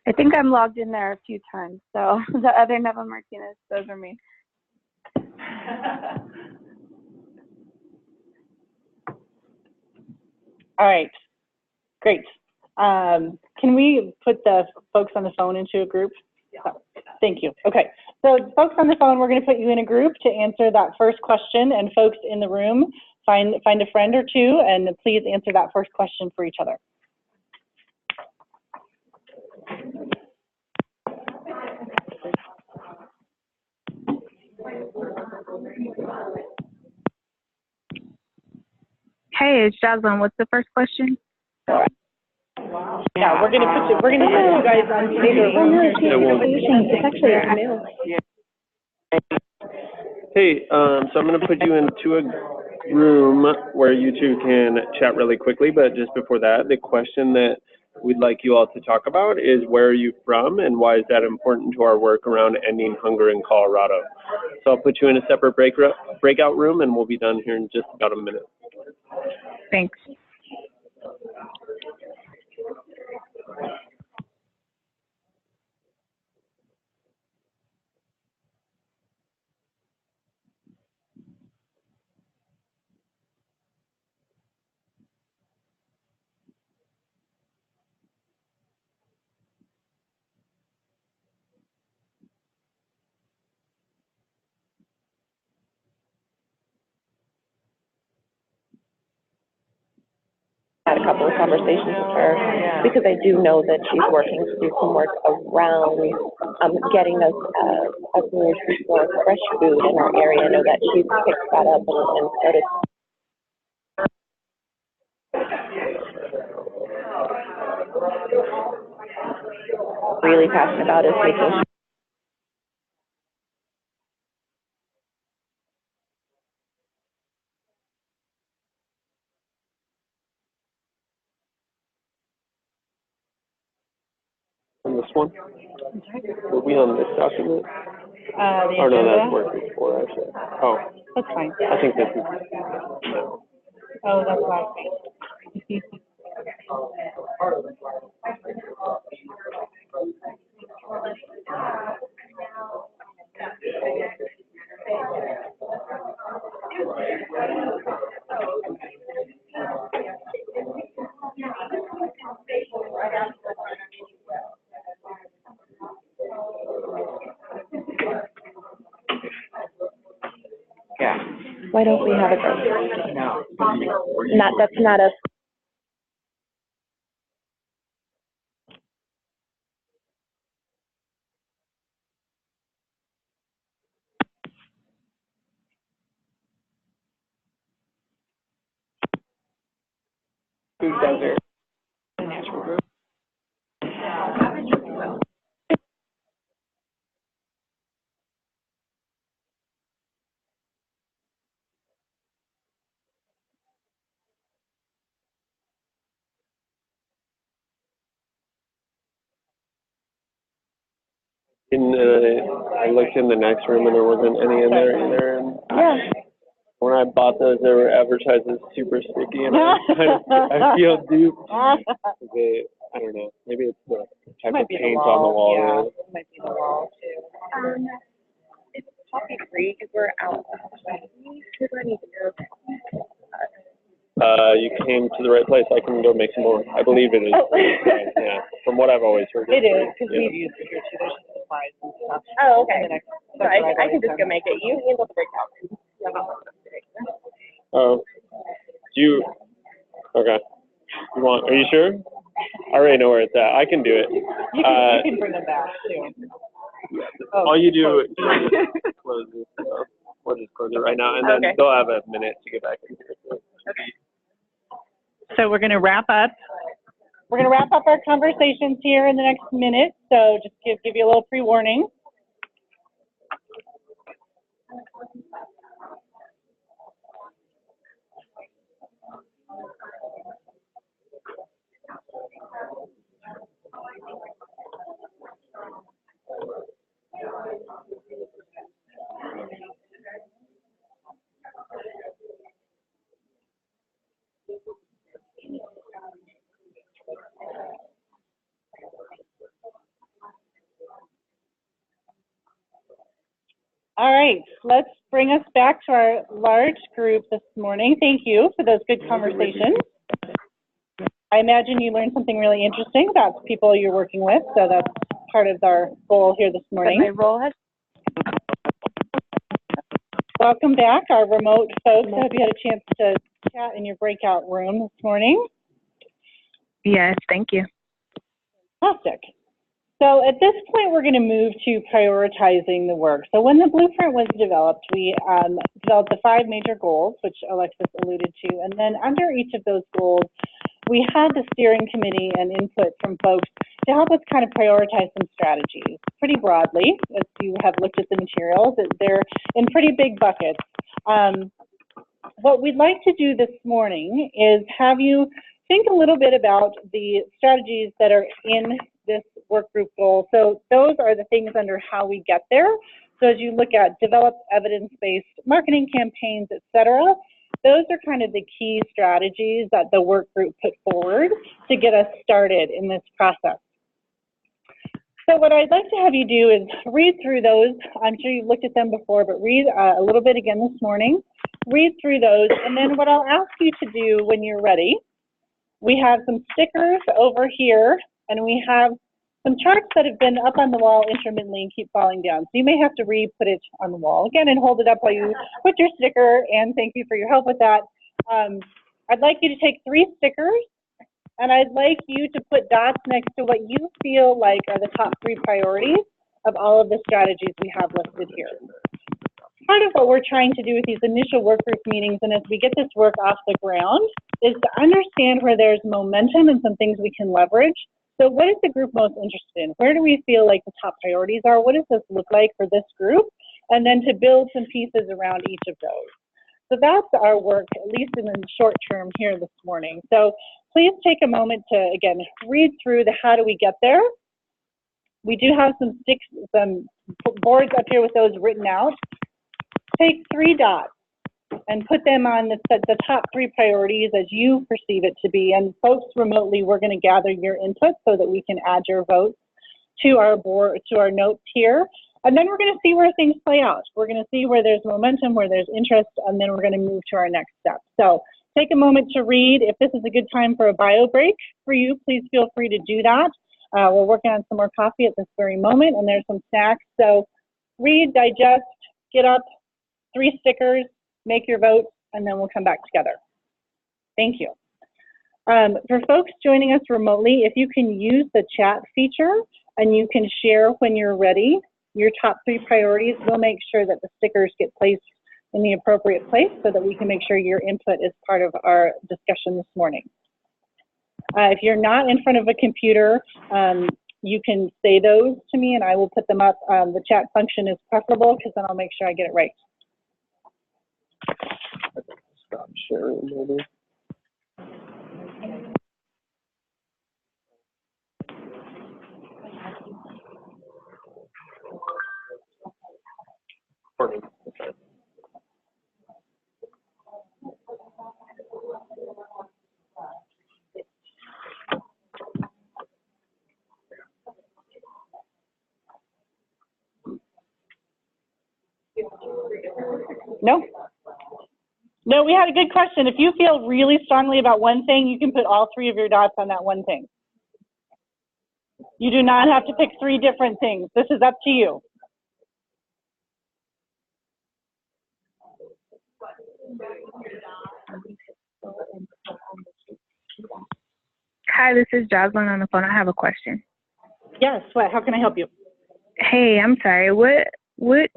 I think I'm logged in there a few times, so the other Neva Martinez, those are me. All right, great. Can we put the folks on the phone into a group? Oh, thank you. Okay, so folks on the phone, we're going to put you in a group to answer that first question, and folks in the room, find a friend or 2, and please answer that first question for each other. Hey, it's Jocelyn. What's the first question? Yeah, we're gonna put you guys on speaker. It's actually a mail. Hey, so I'm going to put you into a room where you 2 can chat really quickly, but just before that, the question that we'd like you all to talk about is where are you from and why is that important to our work around ending hunger in Colorado? So I'll put you in a separate breakout room and we'll be done here in just about a minute. Thanks. couple of conversations with her, because I do know that she's working to do some work around getting us a grocery store of fresh food in our area. I know that she's picked that up and started. Really passionate about is making sure On this one? Were we on this document? The Or no, agenda? that's Workgroup 4, actually. Oh, That's fine. I think this is, Oh, that's last week. why don't we have it? That's not a. food desert. I looked in the next room and there wasn't any in there either. And Yeah. when I bought those, they were advertised as super sticky, and I feel duped. I don't know. Maybe it's the type of paint on the wall. Yeah, Yeah. it might be the wall too. It's coffee free because we're out. Who do I need to go? You came to the right place. I can go make some more. I believe it is. Oh. Yeah, from what I've always heard. It is, because Yeah. we've used it here too. There's just supplies and stuff. Oh, In the okay. next- So that's what I can just always go done. make it. You handle the breakout. Oh, do you? Okay. You want? Are you sure? I already know where it's at. I can do it. You can bring them back too. Oh, All you do is close it. We'll just close it right now, and then Okay. they'll have a minute to get back in here. So we're going to wrap up. We're going to wrap up our conversations here in the next minute. So just give you a little pre-warning. All right, let's bring us back to our large group this morning. Thank you for those good conversations. I imagine you learned something really interesting about the people you're working with, so that's part of our goal here this morning. My role has. Welcome back, our remote folks. I hope you had a chance to chat in your breakout room this morning. Yes, thank you. Fantastic. So at this point, we're going to move to prioritizing the work. So when the blueprint was developed, we developed the 5 major goals, which Alexis alluded to. And then under each of those goals, we had the steering committee and input from folks to help us kind of prioritize some strategies pretty broadly. As you have looked at the materials, they're in pretty big buckets. What we'd like to do this morning is have you think a little bit about the strategies that are in this work group goal. So those are the things under how we get there. So as you look at develop evidence-based marketing campaigns, et cetera, those are kind of the key strategies that the work group put forward to get us started in this process. So what I'd like to have you do is read through those. I'm sure you've looked at them before, but read a little bit again this morning. Read through those, and then what I'll ask you to do when you're ready, we have some stickers over here, and we have some charts that have been up on the wall intermittently and keep falling down. So you may have to re-put it on the wall again and hold it up while you put your sticker, and thank you for your help with that. I'd like you to take 3 stickers I'd like you to put dots next to what you feel like are the top 3 priorities of all of the strategies we have listed here. Part of what we're trying to do with these initial work group meetings, and as we get this work off the ground, is to understand where there's momentum and some things we can leverage. So what is the group most interested in? Where do we feel like the top priorities are? What does this look like for this group? And then to build some pieces around each of those. So that's our work, at least in the short term here this morning. So please take a moment to, again, read through the how do we get there. We do have some boards up here with those written out. Take 3 dots and put them on the top 3 priorities as you perceive it to be. And folks remotely, we're going to gather your input so that we can add your votes to our board, to our notes here. And then we're going to see where things play out. We're going to see where there's momentum, where there's interest, and then we're going to move to our next step. So take a moment to read. If this is a good time for a bio break for you, please feel free to do that. We're working on some more coffee at this very moment, and there's some snacks. So read, digest, get up, 3 stickers, make your vote, and then we'll come back together. Thank you. For folks joining us remotely, if you can use the chat feature and you can share when you're ready your top 3 priorities, we'll make sure that the stickers get placed in the appropriate place so that we can make sure your input is part of our discussion this morning. If you're not in front of a computer, you can say those to me and I will put them up. The chat function is preferable because then I'll make sure I get it right. Stop sharing, maybe. For me. Okay. No? No, we had a good question. If you feel really strongly about one thing, you can put all 3 of your dots on that one thing. You do not have to pick 3 different things. This is up to you. Hi, this is Jocelyn on the phone. I have a question. Yes, what? How can I help you? Hey, I'm sorry. What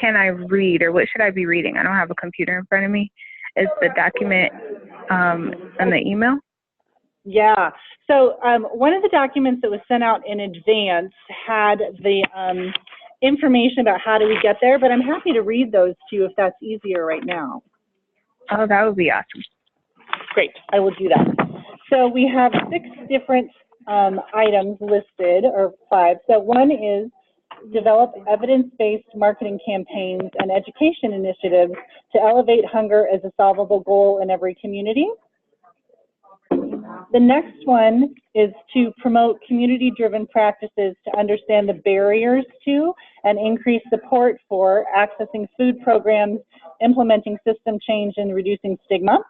can I read, or what should I be reading? I don't have a computer in front of me. Is the document in the email? Yeah. So one of the documents that was sent out in advance had the information about how do we get there, but I'm happy to read those to you if that's easier right now. Oh, that would be awesome. Great, I will do that. So we have 6 different items listed, or 5. So one is develop evidence-based marketing campaigns and education initiatives to elevate hunger as a solvable goal in every community. The next one is to promote community-driven practices to understand the barriers to and increase support for accessing food programs, implementing system change, and reducing stigma.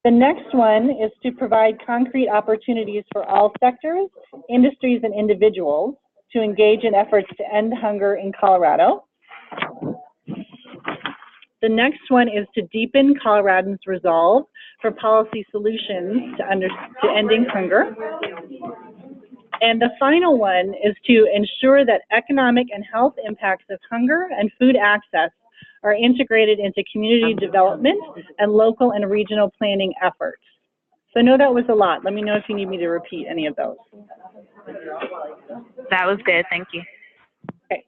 The next one is to provide concrete opportunities for all sectors, industries, and individuals to engage in efforts to end hunger in Colorado. The next one is to deepen Coloradans' resolve for policy solutions to ending hunger. And the final one is to ensure that economic and health impacts of hunger and food access are integrated into community development and local and regional planning efforts. So I know that was a lot. Let me know if you need me to repeat any of those. That was good. Thank you. Okay.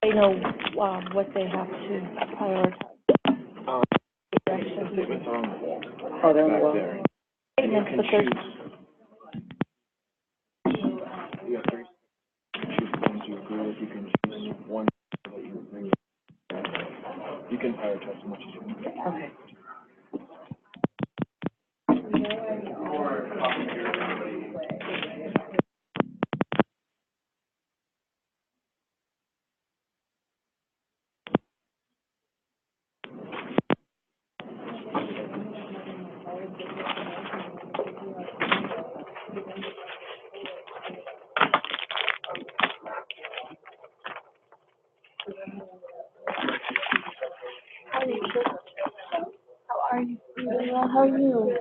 I know what they have to prioritize. Oh, they're on the wall. Statements, but there's You got 3. Choose ones you agree with. You can choose one that you agree with. You can prioritize as much as you want. okay. Danielle. How are you?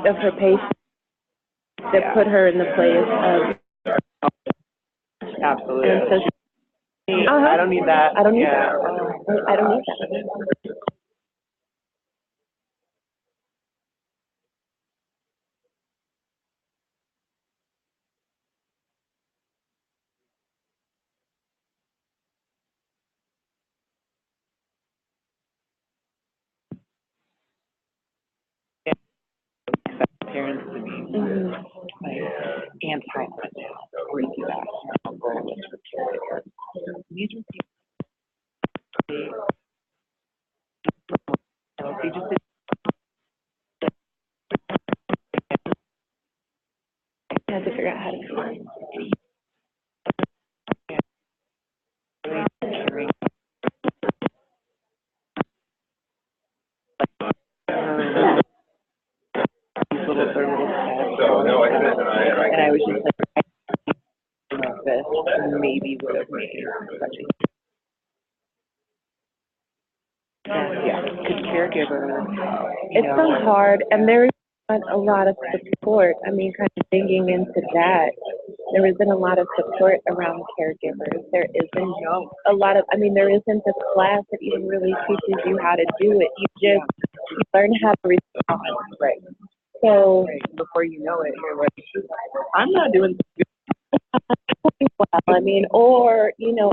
Of her pace that put her in the place of, Absolutely. and so she, I don't need that. I don't need Yeah. that. I don't need that. parents to me, like anti-that, regardless of caregiver. These are people, they just did. I have to figure out how to do it. And I was just like, this maybe would have made such a because caregivers. It's so hard, and there isn't a lot of support. I mean, kind of digging into that, there isn't a lot of support around caregivers. There isn't a lot of, I mean, there isn't a class that even really teaches you how to do it. You learn how to respond. Right. So Before you know it, you're like, I'm not doing well, I mean, or, you know,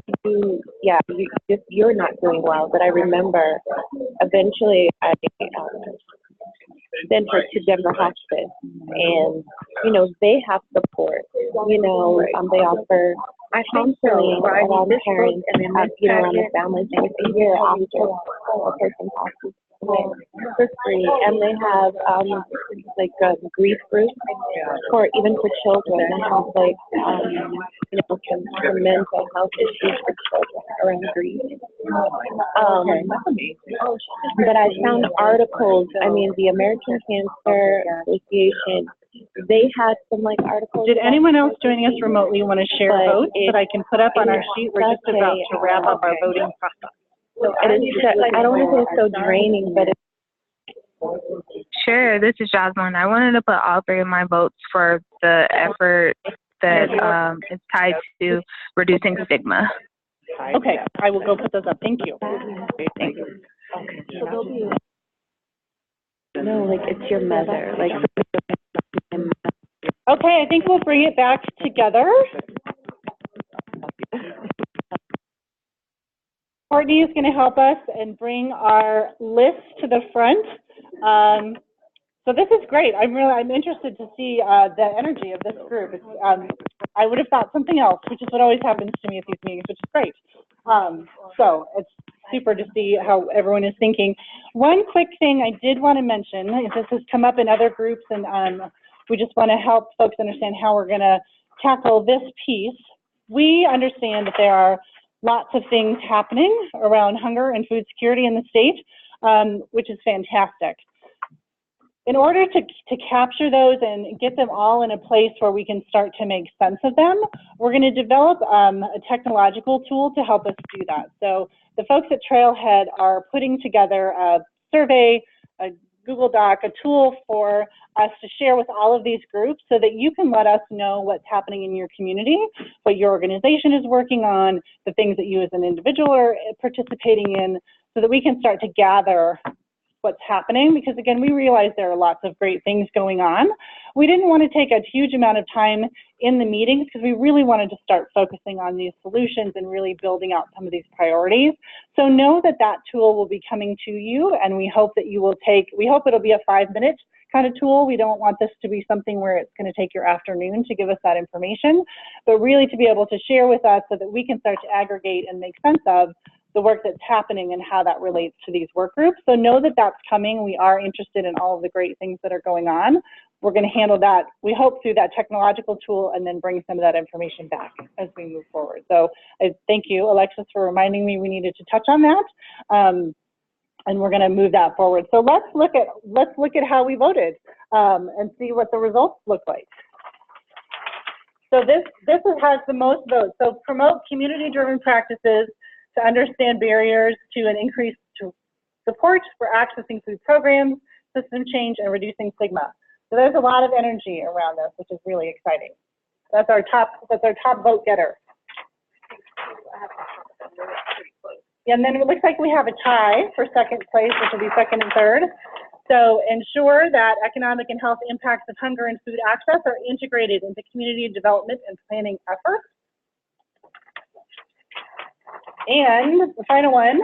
you're not doing well. But I remember eventually I sent her to Denver Hospice, and, you know, they have support. You know, they offer counseling around parents, you know, around the families once a year after a person passes away for free. And they have, grief groups for children. They have, you know, some mental health issues for children around grief. But I found articles, I mean, the American Cancer Association, they had some articles. Did anyone else joining us remotely want to share votes that I can put up on our sheet? We're just about to wrap up our voting process. So it is just, I don't want to say it's so draining, but it's. Sure, this is Jocelyn. I wanted to put all three of my votes for the effort that is tied to reducing stigma. Okay, I will go put those up. Thank you. Thank you. No, it's your mother, Okay, I think we'll bring it back together. Courtney is going to help us and bring our list to the front. So this is great. I'm interested to see the energy of this group. It's, I would have thought something else, which is what always happens to me at these meetings, which is great. So it's super to see how everyone is thinking. One quick thing I did want to mention, if this has come up in other groups, and we just want to help folks understand how we're going to tackle this piece. We understand that there are lots of things happening around hunger and food security in the state, which is fantastic. In order to capture those and get them all in a place where we can start to make sense of them, we're going to develop a technological tool to help us do that. So the folks at Trailhead are putting together a survey, a Google Doc, a tool for us to share with all of these groups so that you can let us know what's happening in your community, what your organization is working on, the things that you as an individual are participating in, so that we can start to gather what's happening, because again, we realize there are lots of great things going on. We didn't want to take a huge amount of time in the meetings because we really wanted to start focusing on these solutions and really building out some of these priorities. So know that that tool will be coming to you, and we hope that you will we hope it'll be a 5-minute kind of tool. We don't want this to be something where it's going to take your afternoon to give us that information, but really to be able to share with us so that we can start to aggregate and make sense of the work that's happening and how that relates to these work groups. So know that that's coming. We are interested in all of the great things that are going on. We're going to handle that, we hope, through that technological tool, and then bring some of that information back as we move forward. So thank you, Alexis, for reminding me we needed to touch on that. And we're going to move that forward. So let's look at how we voted and see what the results look like. So this has the most votes. So promote community-driven practices to understand barriers to an increase to support for accessing food programs, system change, and reducing stigma. So there's a lot of energy around this, which is really exciting. That's our top vote getter. And then it looks like we have a tie for second place, which will be second and third. So ensure that economic and health impacts of hunger and food access are integrated into community development and planning efforts. And the final one,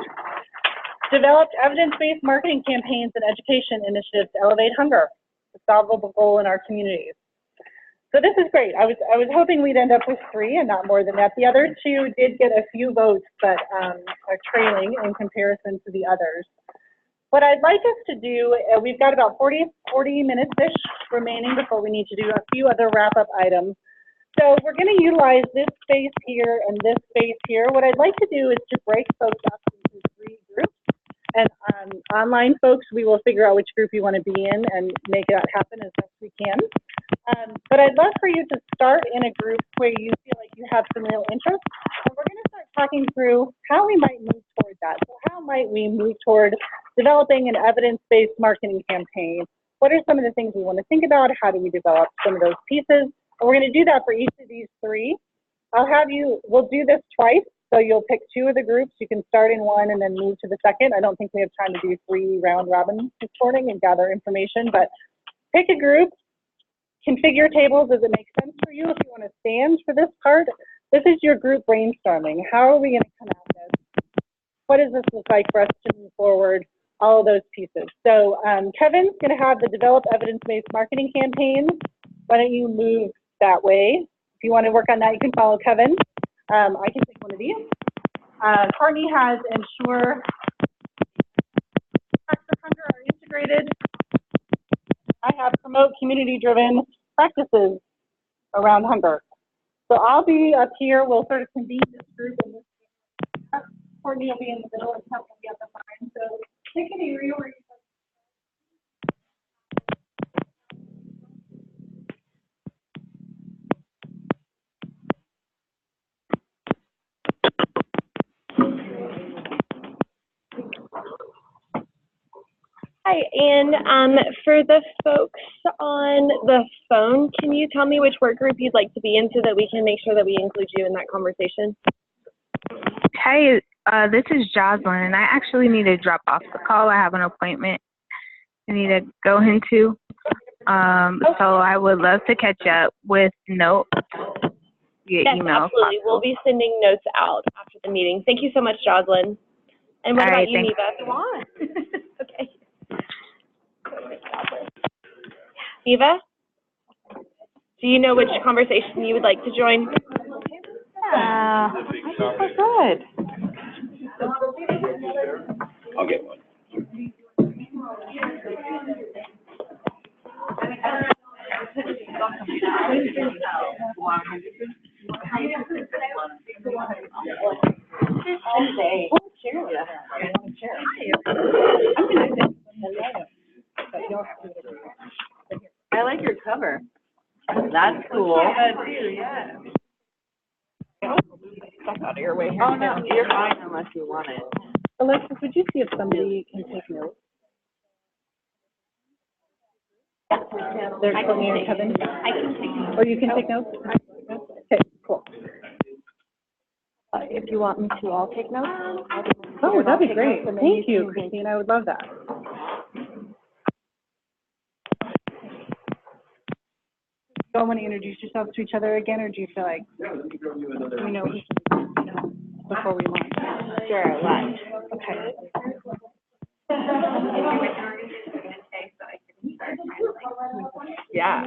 developed evidence-based marketing campaigns and education initiatives to elevate hunger. solvable goal in our communities. So this is great. I was hoping we'd end up with 3 and not more than that. The other 2 did get a few votes, but are trailing in comparison to the others. What I'd like us to do, we've got about 40 minutes-ish remaining before we need to do a few other wrap-up items. So we're going to utilize this space here and this space here. What I'd like to do is to break folks up into 3 groups. And online folks, we will figure out which group you want to be in and make that happen as best we can. But I'd love for you to start in a group where you feel like you have some real interest. And we're going to start talking through how we might move toward that. So how might we move toward developing an evidence-based marketing campaign? What are some of the things we want to think about? How do we develop some of those pieces? And we're going to do that for each of these 3. We'll do this twice. So you'll pick 2 of the groups. You can start in one and then move to the second. I don't think we have time to do 3 round robins this morning and gather information, but pick a group, configure tables as it makes sense for you. If you want to stand for this part, this is your group brainstorming. How are we going to come at this? What does this look like for us to move forward? All of those pieces. So Kevin's going to have the develop evidence-based marketing campaign. Why don't you move that way? If you want to work on that, you can follow Kevin. I can take one of these. Courtney has ensure facts of hunger are integrated. I have promote community-driven practices around hunger. So I'll be up here. We'll sort of convene this group. And this Courtney will be in the middle and Kevin will be at the line. So take an area where you Hi, and for the folks on the phone, can you tell me which work group you'd like to be in so that we can make sure that we include you in that conversation? Hey, this is Jocelyn, and I actually need to drop off the call. I have an appointment I need to go into. So I would love to catch up with notes via Yes, email. absolutely. We'll be sending notes out after the meeting. Thank you so much, Jocelyn. And what about you, Neva, if you want? Okay. Neva, do you know which conversation you would like to join? I think we're good. I'll get one. I like your cover. That's cool. stuff out of your way here. Oh, no, you're fine unless you want it. Alexis, would you see if somebody can take notes? There's Courtney and Kevin. I can take notes. Or you can take notes? Okay, cool. If you want me to, I'll take notes. Oh, that'd be great. Thank you, Christine. I would love that. Do you want to introduce yourselves to each other again, or do you feel like we know before we launch? Sure, lunch. Okay. Yeah.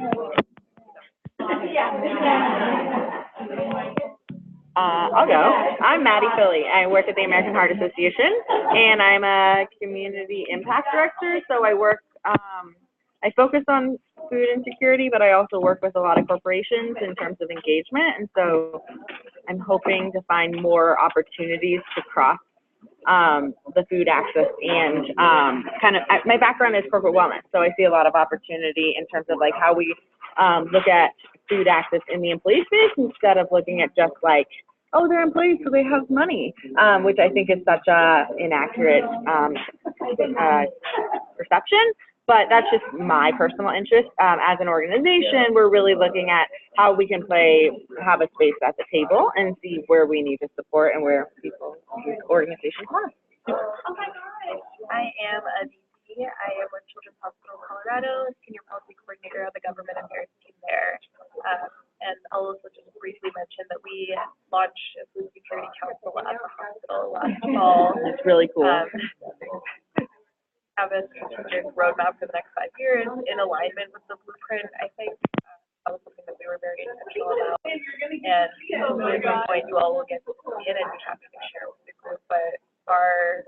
I'll go. I'm Maddie Philly. I work at the American Heart Association, and I'm a community impact director. So I work, I focus on food insecurity, but I also work with a lot of corporations in terms of engagement. And so I'm hoping to find more opportunities to cross the food access and my background is corporate wellness. So I see a lot of opportunity in terms of like how we look at food access in the employee space instead of looking at just like, oh, they're employees so they have money, which I think is such a inaccurate perception. But that's just my personal interest. As an organization, we're really looking at how we can have a space at the table and see where we need to support and where organizations want. I am a VP. I am with Children's Hospital Colorado, Senior Policy Coordinator of the Government Affairs team there. And I'll also just briefly mention that we launched a Food Security Council at the hospital last fall. It's really cool. Have us strategic roadmap for the next 5 years in alignment with the blueprint. I think that was something that we were very intentional about. And hopefully at some point you all will get to see it and be happy to share with the group. But our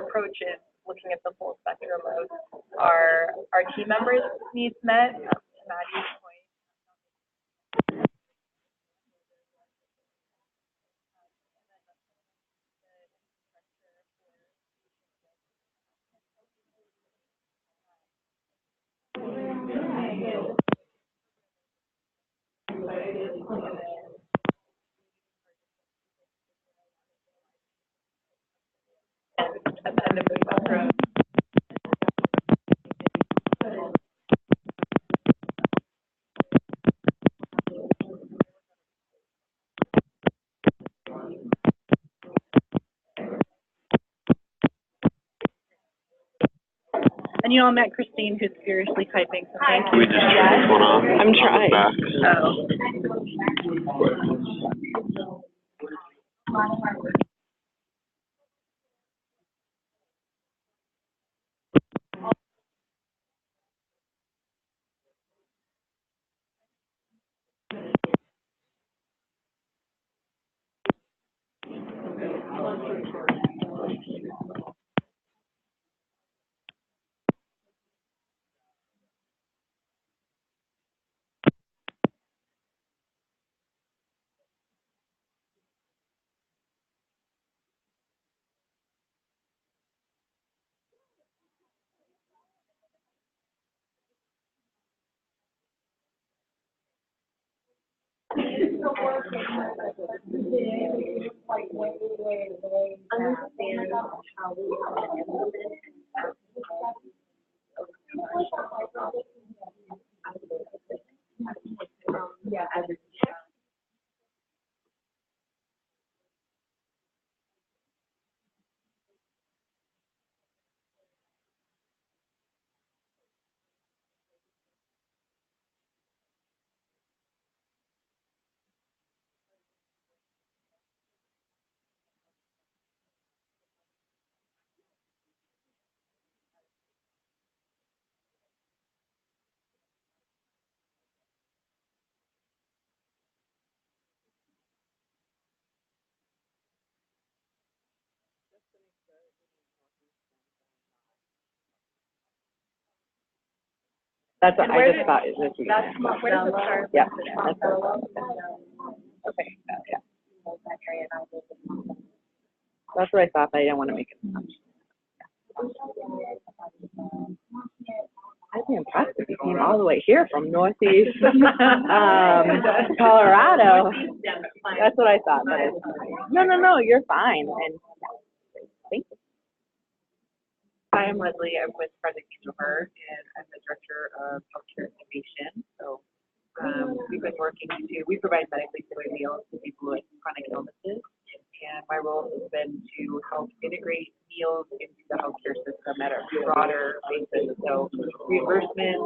approach is looking at the full spectrum of our team members' needs met, to Maddie's point. At the end of the spectrum. And you all met Christine, who's furiously typing, so thank you. We just turned this one off. I'm trying. That's what I just thought. Where does it start? Yeah. Okay. Yeah. That's what I thought, but I didn't want to make it. I'd be impressed if you came all the way here from Northeast Colorado. That's what I thought. But no, you're fine. And thank you. Hi, I'm Leslie. I'm with Project Angel Heart, and I'm the Director of Healthcare Innovation. So we've been working we provide medically tailored meals to people with chronic illnesses. And my role has been to help integrate meals into the healthcare system at a broader basis. So reimbursement,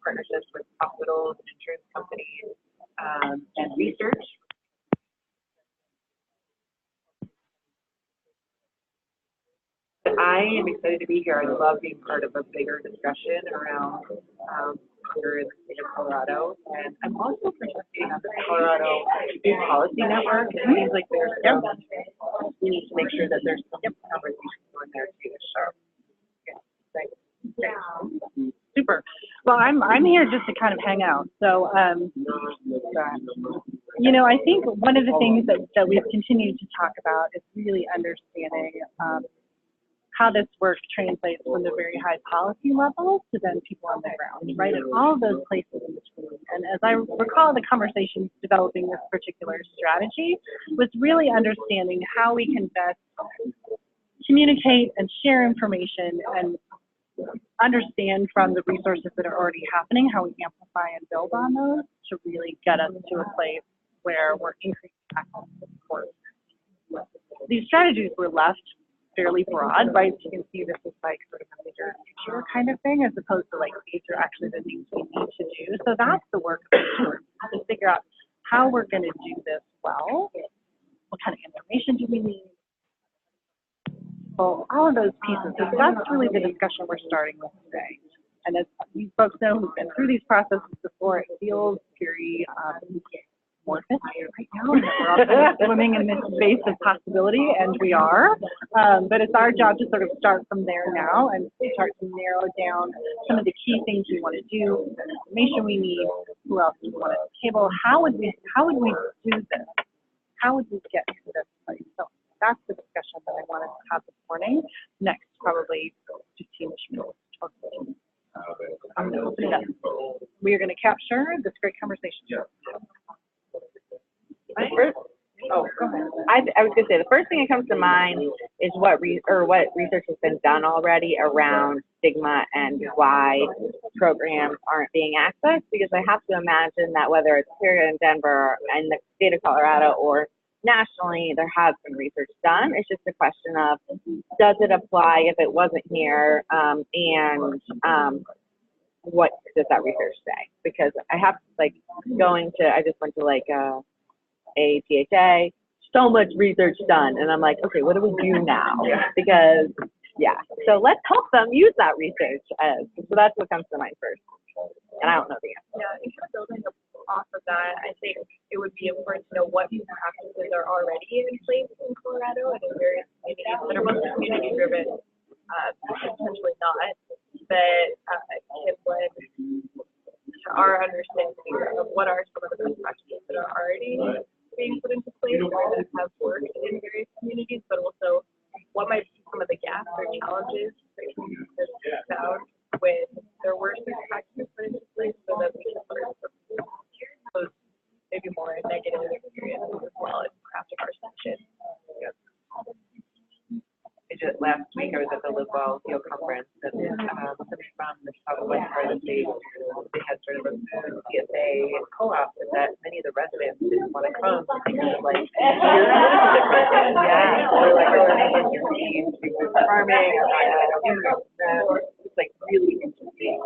partnerships with hospitals and insurance companies, and research. I am excited to be here. I love being part of a bigger discussion around hunger in the state of Colorado. And I'm also participating on the Colorado Food Policy Network. It seems like there's we need to make sure that there's some conversation going there too. So, yeah, thanks. Super. Well, I'm here just to kind of hang out. So, you know, I think one of the things that we've continued to talk about is really understanding how this work translates from the very high policy level to then people on the ground, right? And all of those places in between. And as I recall the conversations developing this particular strategy was really understanding how we can best communicate and share information and understand from the resources that are already happening, how we amplify and build on those to really get us to a place where we're increasing access to support. These strategies were left fairly broad, right? So you can see this is like sort of a bigger picture kind of thing, as opposed to like these are actually the things we need to do. So that's the work to figure out how we're going to do this well. What kind of information do we need? So all of those pieces, so that's really the discussion we're starting with today. And as you folks know who've been through these processes before, it feels very amorphous right now, and we're all kind of swimming in this space of possibility, and we are. But it's our job to sort of start from there now and start to narrow down some of the key things we want to do, the information we need, who else we want at the table. How would we do this? How would we get to this place? So that's the discussion that I wanted to have this morning. Next, probably 15-ish minutes. I'm going to open it up. We are going to capture this great conversation. Go ahead. I was going to say, the first thing that comes to mind is what research has been done already around stigma and why programs aren't being accessed, because I have to imagine that whether it's here in Denver, in the state of Colorado, or nationally, there has been research done. It's just a question of, does it apply if it wasn't here, and what does that research say? Because I have, like, I just went to, like, a THA, so much research done, and I'm like, okay, what do we do now? Because, so let's help them use that research. So that's what comes to mind first, and I don't know the answer. Yeah, and kind of building off of that, I think it would be important to know what practices are already in place in Colorado and in various communities that are mostly community-driven, potentially not, but can blend our understanding of what are some of the best practices that are already being put into place or that have worked in various communities, but also what might be some of the gaps or challenges that communities found when there were certain practices put into place, so that we can learn from those maybe more negative experiences as well in crafting our section. Last week I was at the Live Well Field Conference, and somebody from the southwest part of the state, they had sort of a CSA co-op, and that many of the residents didn't want to come because of, like, farming, it's like really interesting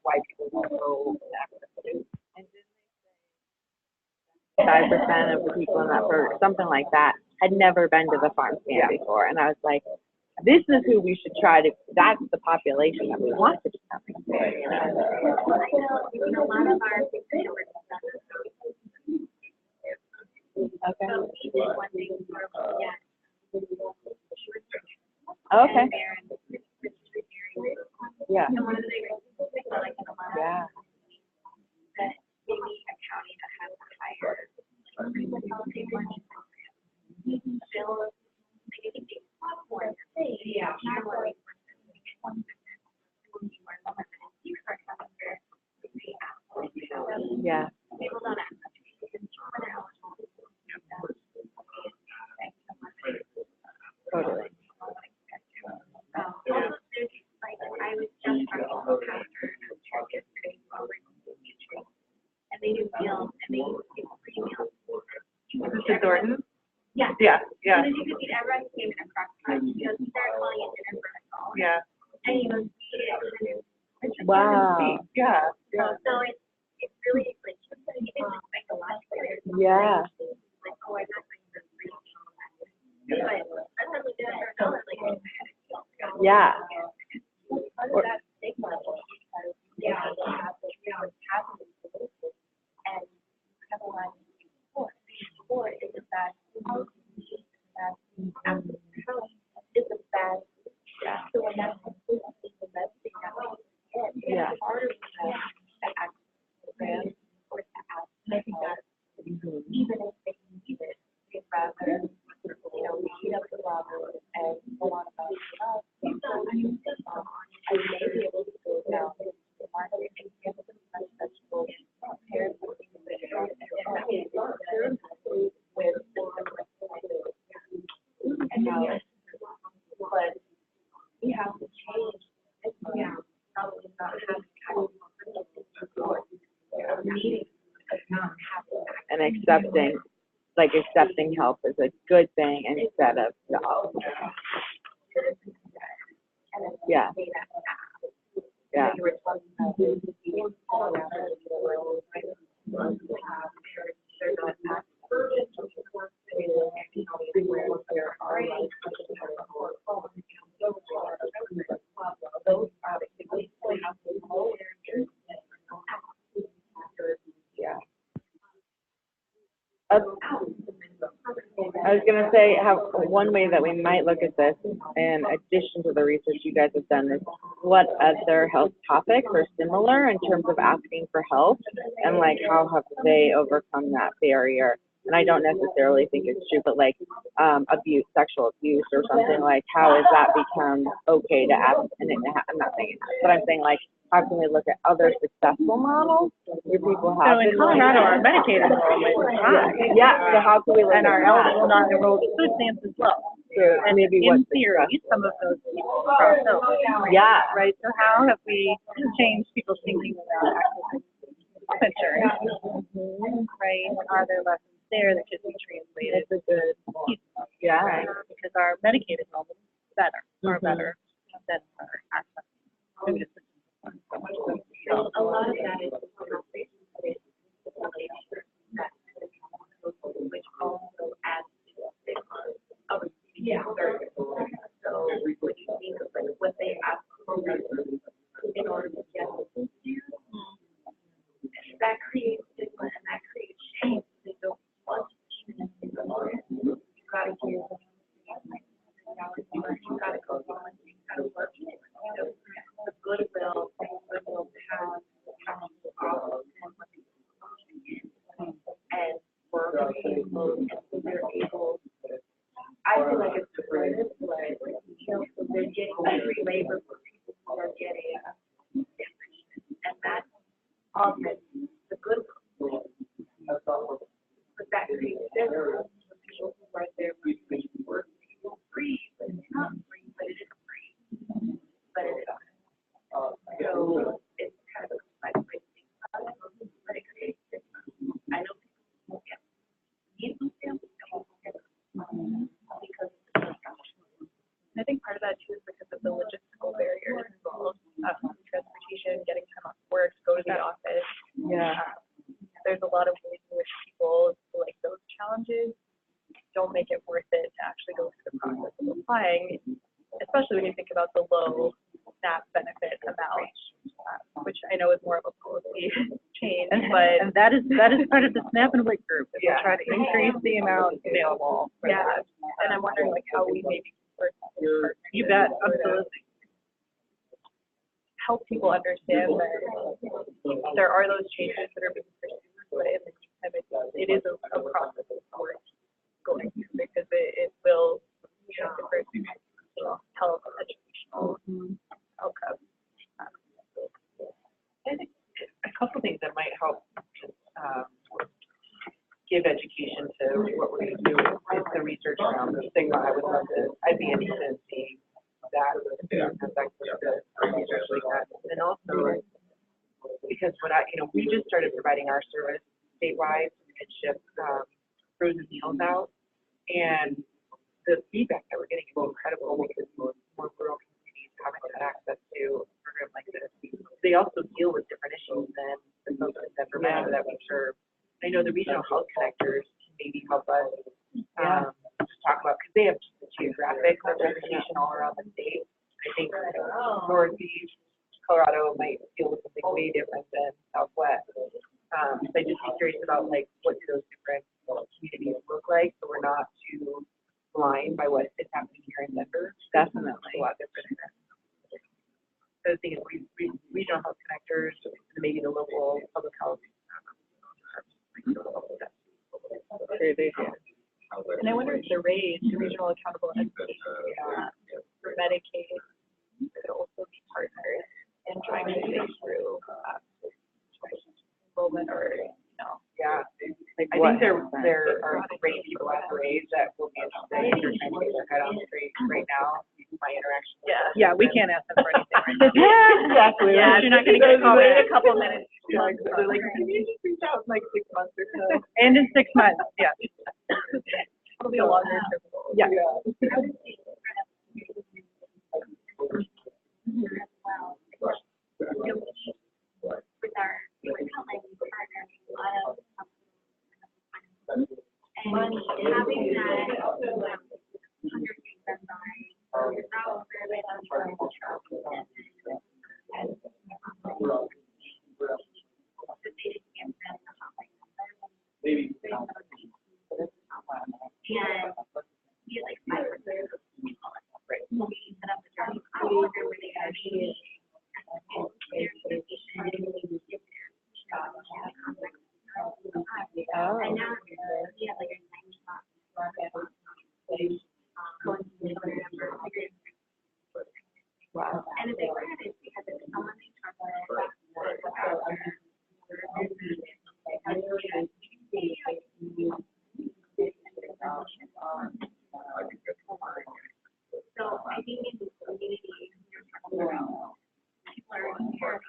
why people don't go access to. And 5% of the people in that, or something like that, had never been to the farm stand before. And I was like, this is who we should try to, that's the population that we want to be coming to. A lot of our Okay. Yeah. Yeah. That maybe a county that has a higher Yeah. Totally. I was just talking to a pastor yesterday while we're teaching, and they do meals, and they do free meals. Mr. Thornton? Yeah. Yeah, yeah. And then you could meet everyone who came in across the country, because we started calling it dinner for us all. Yeah. And you know, it's Wow. Yeah. So it's really like even psychologically. Yeah. Like, oh, I'm not going to free meals. But I'm really good at knowledge, like Yeah. Or that stigma. Yeah. And everyone before is that is a bad. So when that's the best thing that we get, it's harder to act or to ask. And I think that even if they need it, they'd rather, heat up the water and go on about it. I may be able to go down to the market and get some fresh vegetables, pair with but we have to change. Probably not And accepting help is a good thing instead of no. Yeah. Yeah. I was gonna say, how, one way that we might look at this, in addition to the research you guys have done, is what other health topics are similar in terms of asking for help, and like, how have they overcome that barrier? And I don't necessarily think it's true, but like, abuse, sexual abuse or something, like, how has that become okay to ask? And I'm not saying it has, but I'm saying like, how can we look at other successful models where people have So in been Colorado, like, our Medicaid enrollment is high. yeah, so how can we look And at our that? eligible non-enrolled food stamps is low. And maybe In what's theory, some of those people cross over. Yeah. Right, so how have we changed people's thinking about accessing insurance? Right, are there lessons there that could be translated? It's a good, yeah. Because our Medicaid enrollment is better, far better than our access. Maybe it's So a lot of that is which also adds to the stigma of receiving service. So when you think of like what they ask for in order to get what you do, that creates stigma and that creates shame. They don't want to even ignore it. You gotta give them, you gotta go on, you gotta work. The goodwill to have people and work with people and so they're able. I feel like it's supportive, but so they're getting free labor for people who are getting and that's augments the goodwill. But that creates difference for people who are there work free, but it's not free, but it is free. But it is. So it's kind of a complex way to think about it, but it creates difference. I know people get need food stamps because I think part of that too is because of the logistical barriers involved, transportation, getting time off work, to go to the office. Yeah. There's a lot of ways in which people like those challenges don't make it worth it to actually go through the process of applying, especially when you think about the low SNAP benefit amount, which I know is more of a policy change, but. And that is part of the SNAP and Workgroup, is to try to increase the amount available. Yeah, and I'm wondering like how we maybe work. You bet, absolutely. Help people understand that there are those changes that are being pursued, but in the meantime, it is a process of work going through because it will, different health, educational outcomes. I think a couple things that might help give education to what we're going to do is the research around the stigma. I'd be interested in seeing that, the research like that. And also, because we just started providing our service statewide, so we could ship frozen meals out. And the feedback that we're getting is incredible because more rural communities haven't had access to a program like this. They also deal with different issues than the folks in Denver Metro that we serve. I know the regional health connectors can maybe help us just talk about, because they have just the geographic representation all around the state. I think Northeast Colorado might deal with something way different than Southwest. So I'd just be curious about like what do those different communities look like, so we're not too blind by what is happening here in Denver. Definitely. A lot different. So the thing is, regional health connectors, maybe the local public health. And I wonder if the RAID, the Regional Accountable Entities for Medicaid, could also be partners in trying to think through enrollment or, Yeah, I think there are great people at the RAID that will be interested if you're trying to get their head on straight right now. My interaction. Yeah, we can't ask them for anything right now. Exactly. Yeah, you're not gonna get a call Wait back. a couple minutes. They're like, can you just reach out in like 6 months or so? And in 6 months, yeah. it'll be a longer term goal. Yeah. With our company partners, a lot of and having that understanding that So I think in the community, people are here,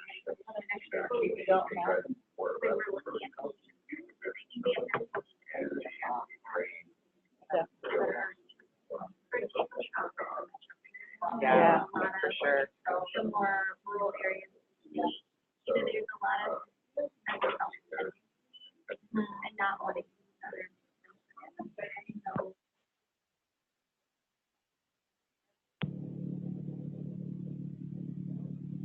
we don't know. We were looking at Yeah, for sure. Some more rural areas, there's a lot of and not wanting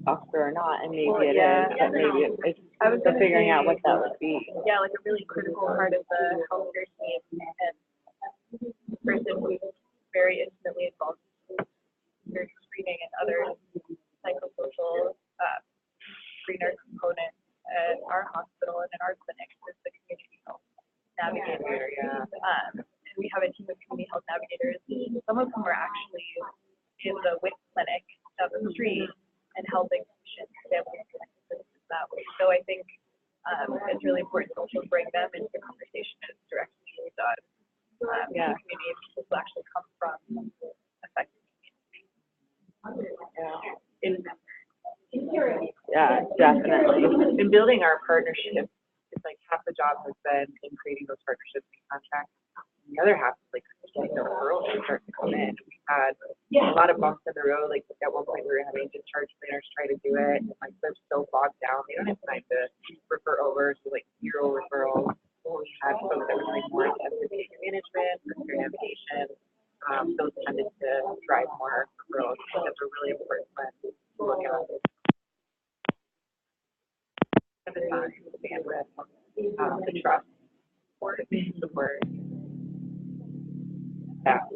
Offer or not, and maybe Well, it yeah. is, but maybe it's I was so gonna figuring out say, what that would be. yeah, like a really critical part of the healthcare team and person who's very intimately involved in screening and other psychosocial screener components at our hospital and in our clinics is the community health navigator. And we have a team of community health navigators. Some of them are actually in the WIC clinic down the street and helping patients, families connect services that way. So I think it's really important to also bring them into the conversation as directly done. Yeah. Community of people who actually come from affected communities. Yeah, definitely. In building our partnerships, it's like half the job has been in creating those partnerships and contracts. And the other half is like getting the referrals to start to come in. We've had a lot of bumps in the road. Like at one point we were having discharge planners try to do it, and like they're so bogged down, they don't have time to refer over, so like 0 referrals. We had folks that were doing more intensive behavior management, career navigation. Those tended to drive more referrals. So that's a really important lens to look at. At the time, the bandwidth, the trust, support. Yeah.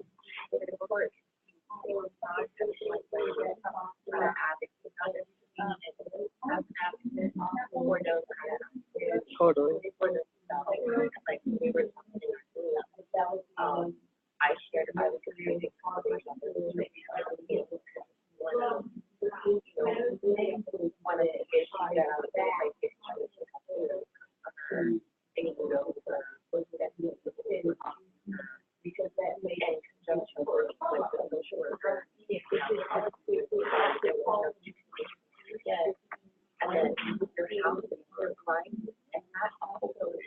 Totally. Like we were I shared I was creating because that made a conjunction with the social worker. And then your house is client, and that also totally.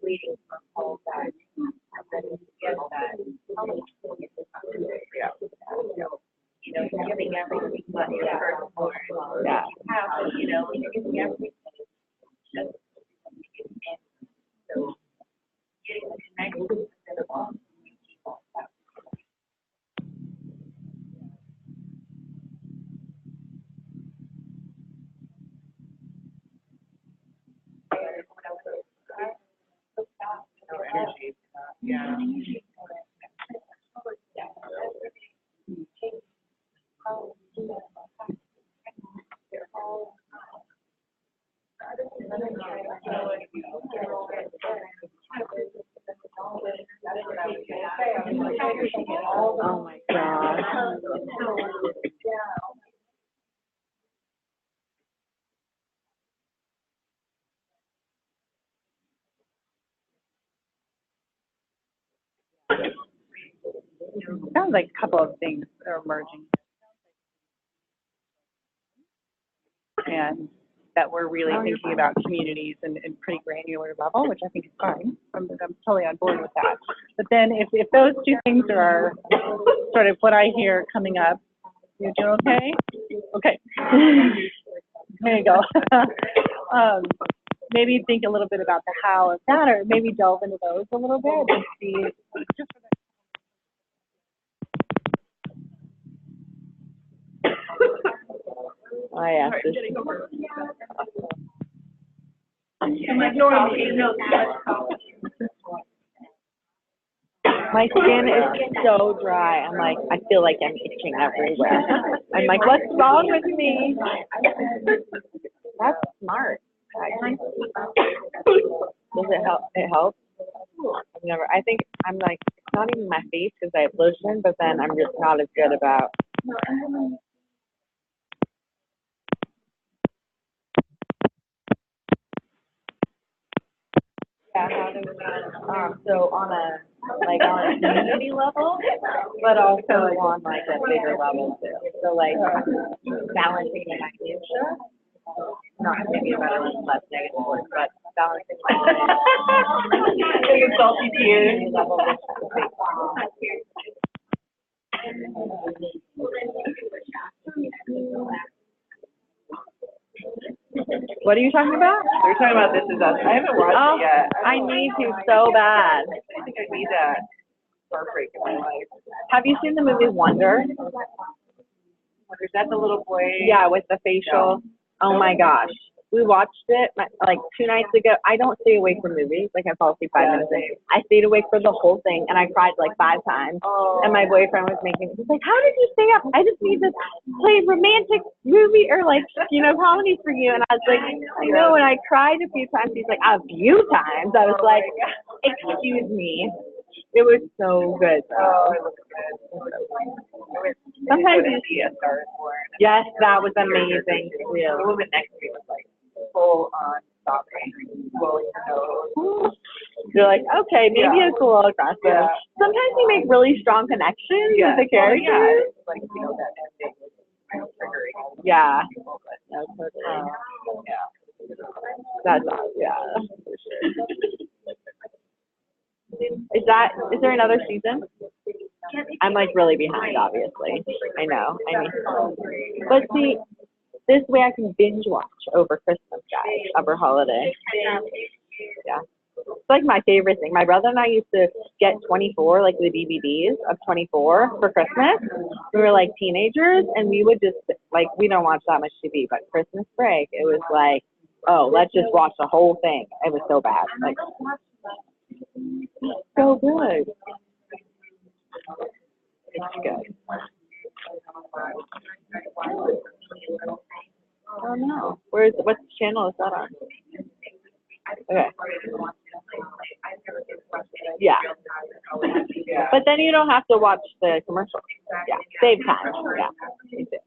Waiting for all that, and then get that. Yeah. You know, you're giving everything but your firstborn. Yeah. You know, you're giving everything. So, getting connected with the people. No energy. Yeah. Oh my gosh. Sounds like a couple of things are emerging. And that we're really thinking about communities in pretty granular level, which I think is fine. I'm totally on board with that. But then if those two things are sort of what I hear coming up, you're doing okay? Okay. There you go. Maybe think a little bit about the how of that, or maybe delve into those a little bit and see just for I asked this. My skin is so dry. I'm like, I feel like I'm itching everywhere. I'm like, what's wrong with me? That's smart. Does it help? It helps. I've never. I think I'm like not even my face because I have lotion, but then I'm just not as good about. Yeah, how do we, so on a community level, but also on like a bigger level too. So like balancing the minutia, not maybe a better one, less negative word, but balancing like salty tears level. What are you talking about? We're talking about This Is Us. I haven't watched it yet. I need to so bad. I think I need a heartbreak in my life. Have you seen the movie Wonder? Is that the little boy? Yeah, with the facial. Oh my gosh. We watched it like 2 nights ago. I don't stay awake for movies. Like I fall asleep 5 minutes in. I stayed awake for the whole thing and I cried like 5 times. Oh. And my boyfriend was he's like, how did you stay up? I just need to play romantic movie or like, comedy for you. And I was like, I know. And I cried a few times. He's like, a few times. I was like, excuse me. It was so good. Oh, it looks good. Sometimes you see a star for. Yes, that was amazing. The woman next to me was like full on stopping, blowing her nose. You're like, okay, maybe it's a little aggressive. Yeah. Sometimes you make really strong connections with the characters. Yeah, it's like, that ending was triggering. Yeah. No, totally. Yeah. That's awesome. Yeah. For sure. Is there another season? I'm like really behind, obviously. I know. But see, this way I can binge watch over Christmas, guys, over holiday. Yeah. It's like my favorite thing. My brother and I used to get 24, like the DVDs of 24 for Christmas. We were like teenagers and we would just, like, we don't watch that much TV, but Christmas break, it was like, oh, let's just watch the whole thing. It was so bad. Like, so good. It's good. Oh no. What channel is that on? Okay. Yeah. But then you don't have to watch the commercials. Yeah. Save time. Yeah. Me too.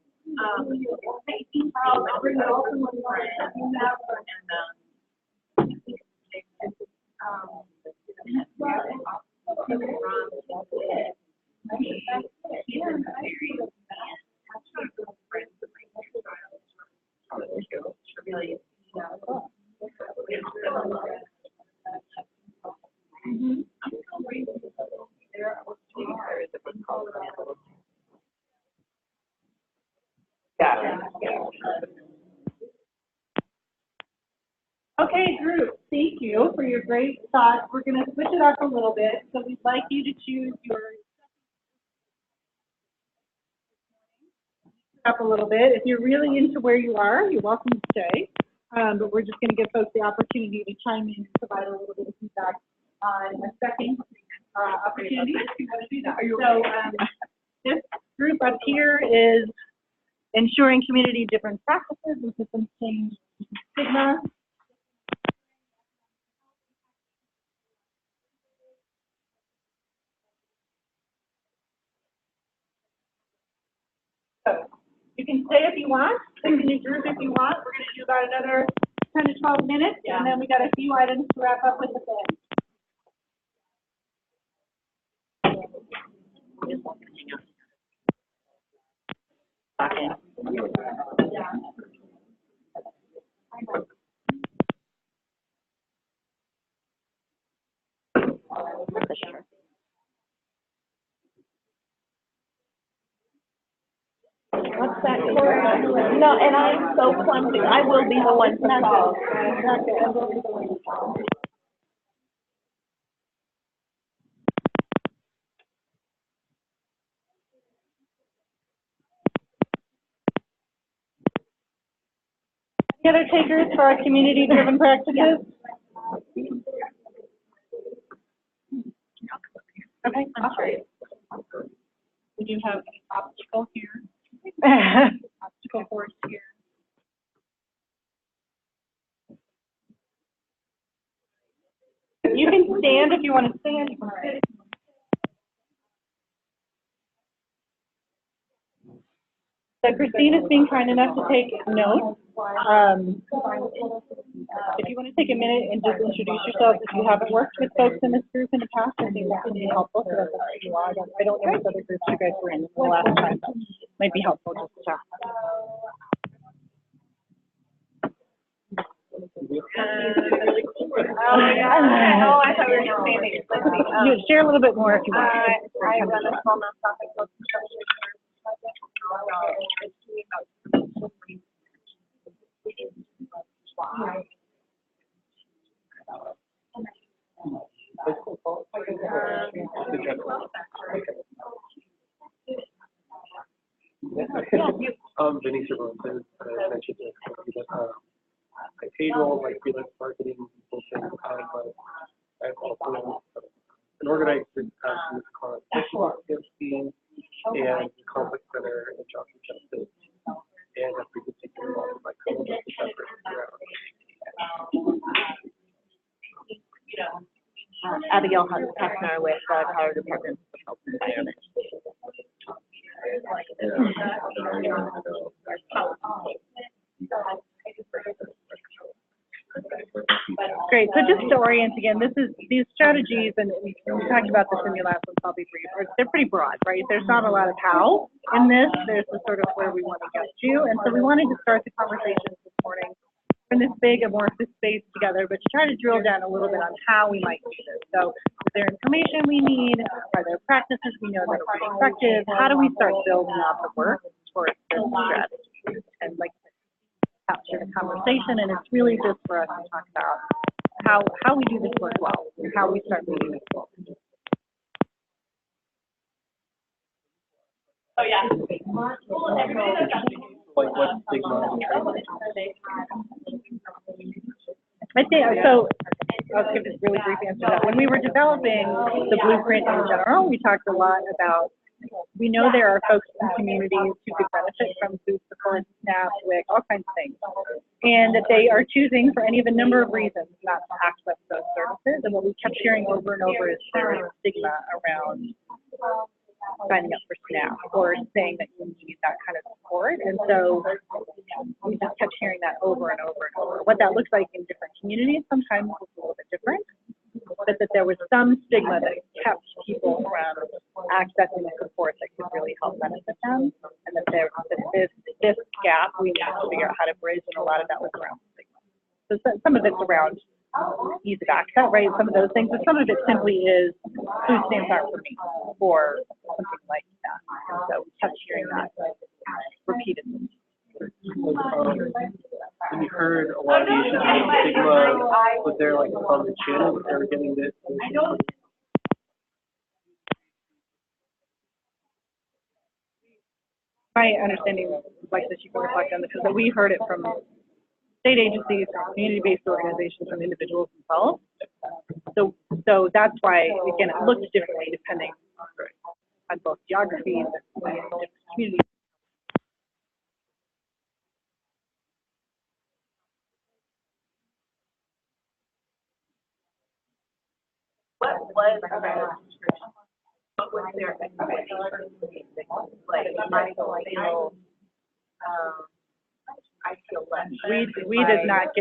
Okay, group, thank you for your great thoughts. We're going to switch it up a little bit. So we'd like you to choose your up a little bit. If you're really into where you are, you're welcome to stay. But we're just going to give folks the opportunity to chime in and provide a little bit of feedback on a second opportunity if you want to do that. So this group up here is ensuring community different practices and systems change stigma. So you can stay if you want, pick a new group if you want. We're going to do about another 10 to 12 minutes, and then we got a few items to wrap up with the thing. What's that for? No, and I'm so clumsy. I will be the one to call. Any other takers for our community-driven practices? Okay, awesome. We do have an obstacle here. Obstacle course here. You can stand if you want to stand. You can sit. So Christine is being kind enough to take notes. If you want to take a minute and just introduce yourself, if you haven't worked with folks in this group in the past, I think that would be helpful. So that's what you are. I don't know what other groups you guys were in the last time, but it might be helpful just to chat. I thought we were just saying that. You share a little bit more if you want. I run a small nonprofit called Construction. Vinny Cervantes, I mentioned I payroll, like freelance marketing, consulting, but I've also an organizer in this called team and conflict center and job justice, and I've been taking involved in my co-working efforts throughout. Abigail Huffner with the Colorado Department of Health and Environment. Great. So just to orient again, these strategies, and we talked about this in your last one, probably brief. They're pretty broad, right? There's not a lot of how in this. There's the sort of where we want to get to, and so we wanted to start the conversation this morning in this big amorphous space together, but to try to drill down a little bit on how we might do this. So is there information we need? Are there practices we know that are pretty effective? How do we start building out the work towards this strategy? And like capture the conversation, and it's really just for us to talk about how we do this work well, and how we start moving this forward. Oh, yeah. Like what stigma and training? I think so. I'll give this really brief answer to that. When we were developing the blueprint in general, we talked a lot about, we know there are folks in communities who could benefit from food support, SNAP, WIC, all kinds of things, and that they are choosing for any of a number of reasons not to access those services. And what we kept hearing over and over is there is stigma around signing up for SNAP or saying that you need that kind of support. And so we just kept hearing that over and over and over. What that looks like in different communities sometimes is a little bit different, but that there was some stigma that kept people from accessing the support that could really help benefit them, and that this gap we need to figure out how to bridge, and a lot of that was around stigma. So some of it's around ease of access, right? Some of those things, but some of it simply is food stamps aren't for me, or something like that. And so we kept hearing that repeatedly. When you heard a lot of the issues with stigma, was there like on the channel that they were getting this? My understanding, like this, you can reflect on this, is that we heard it from state agencies, from community-based organizations, from individuals themselves. So that's why, again, it looks differently depending on both geographies and different communities. What was their expectation? Like, I feel less. We did not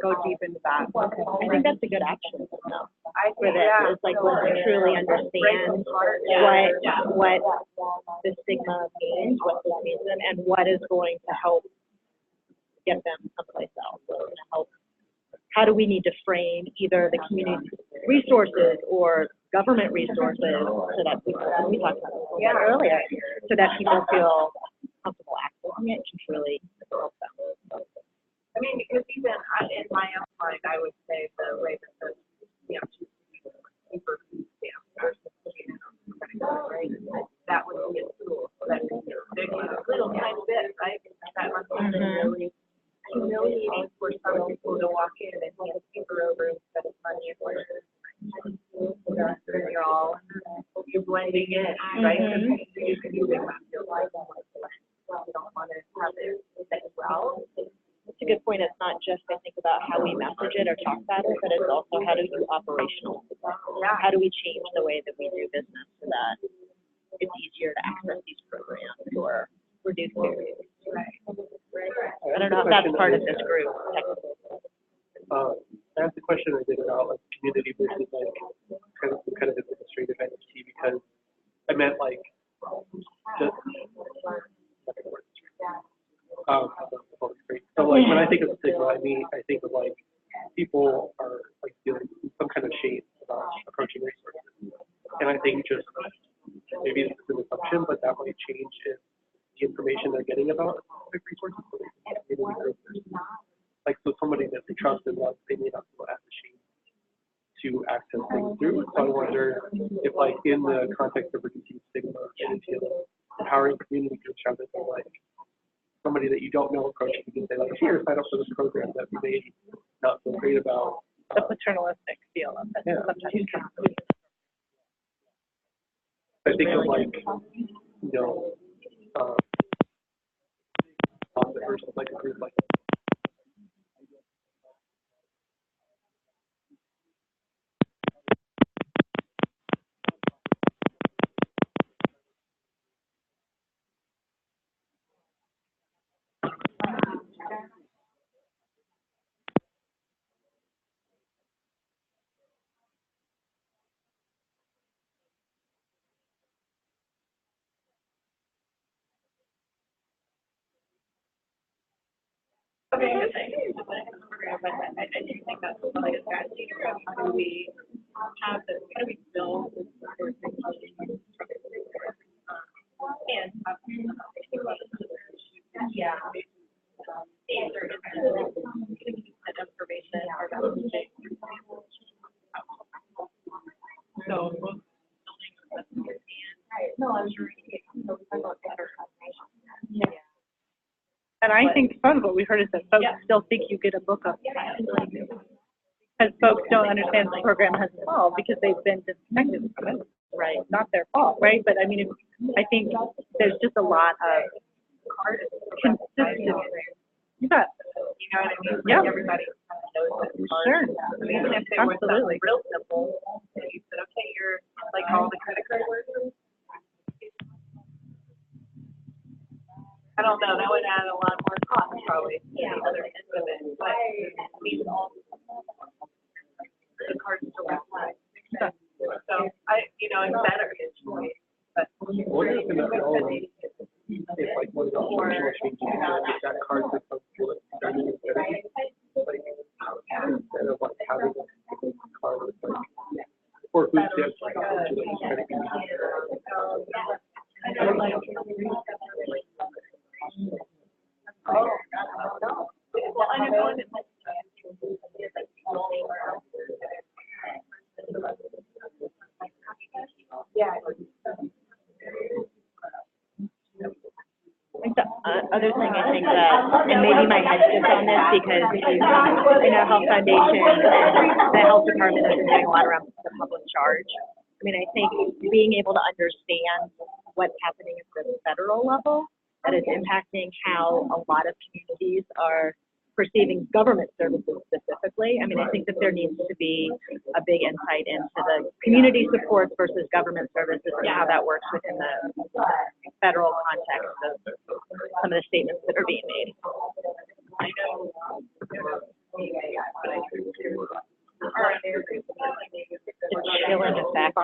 go deep into that. I think that's a good action for this, is like let's truly understand what the stigma means, what this means, and what is going to help get them someplace else. What's going to help? How do we need to frame either the community resources or government resources so that people, we talked about this earlier, so that people feel comfortable accessing it can truly help them. I mean, because even in my own mind, I would say the way that the, super food stamps versus putting it on the credit card, right? That would be a tool, so that there's a little tiny bit, right? That must be really humiliating for some people to walk in and hand paper over instead of money and order. You're all, you're blending in, right? You can do it your life. You don't want to have it as well. That's a good point. It's not just, I think, about how we message it or talk about it, but it's also how do you operational. How do we change the way that we do business so that it's easier to access these programs or reduce communities too. I don't know if that's part of this group. That's the question I did about like community versus like kind of administrative entity, because I meant like just so like when I think of stigma, I think of like people are like feeling some kind of shame about approaching resources, and I think just maybe this is an assumption, but that might change if the information they're getting about specific resources like so somebody that they trust and love, they may not feel as ashamed to access things through. So I wonder if like in the context of reducing stigma and empowering community groups rather than like somebody that you don't know approaching you can say like, here, sign up for this program that you may not feel great about. The paternalistic feel of it. Yeah. Sometimes. I think of like, you know, versus like a group like Okay, good thing. I do think that's like a strategy. How do we have this, how do we build this sort of technology and have information or validation. So both building and better. And I think part of what we heard is that folks still think you get a book of because folks don't understand the program has evolved because they've been disconnected from it. Right, not their fault, right? But I mean, I think there's just a lot of consistency. You bet. You know what I mean? Yeah. Like everybody knows that. Sure. I mean, even if they were something real simple, and you said, okay, you're like all the credit card words. I don't know, that would add a lot more cost probably to the other end of it, but these all the cards still have flags. So you know, it's better, but. What is going to if like one of the functional changes is that card that comes through it, starting with like instead of like having a card with like or food stamps like kind of Well, I know one I think the other thing I think that, and maybe my head's just on this because in our health foundation and the health department has been doing a lot around the public charge. I mean, I think being able to understand what's happening at the federal level that is impacting how a lot of communities are perceiving government services specifically. I mean, I think that there needs to be a big insight into the community supports versus government services and how that works within the federal context of some of the statements that are being made. I know, The chilling effect.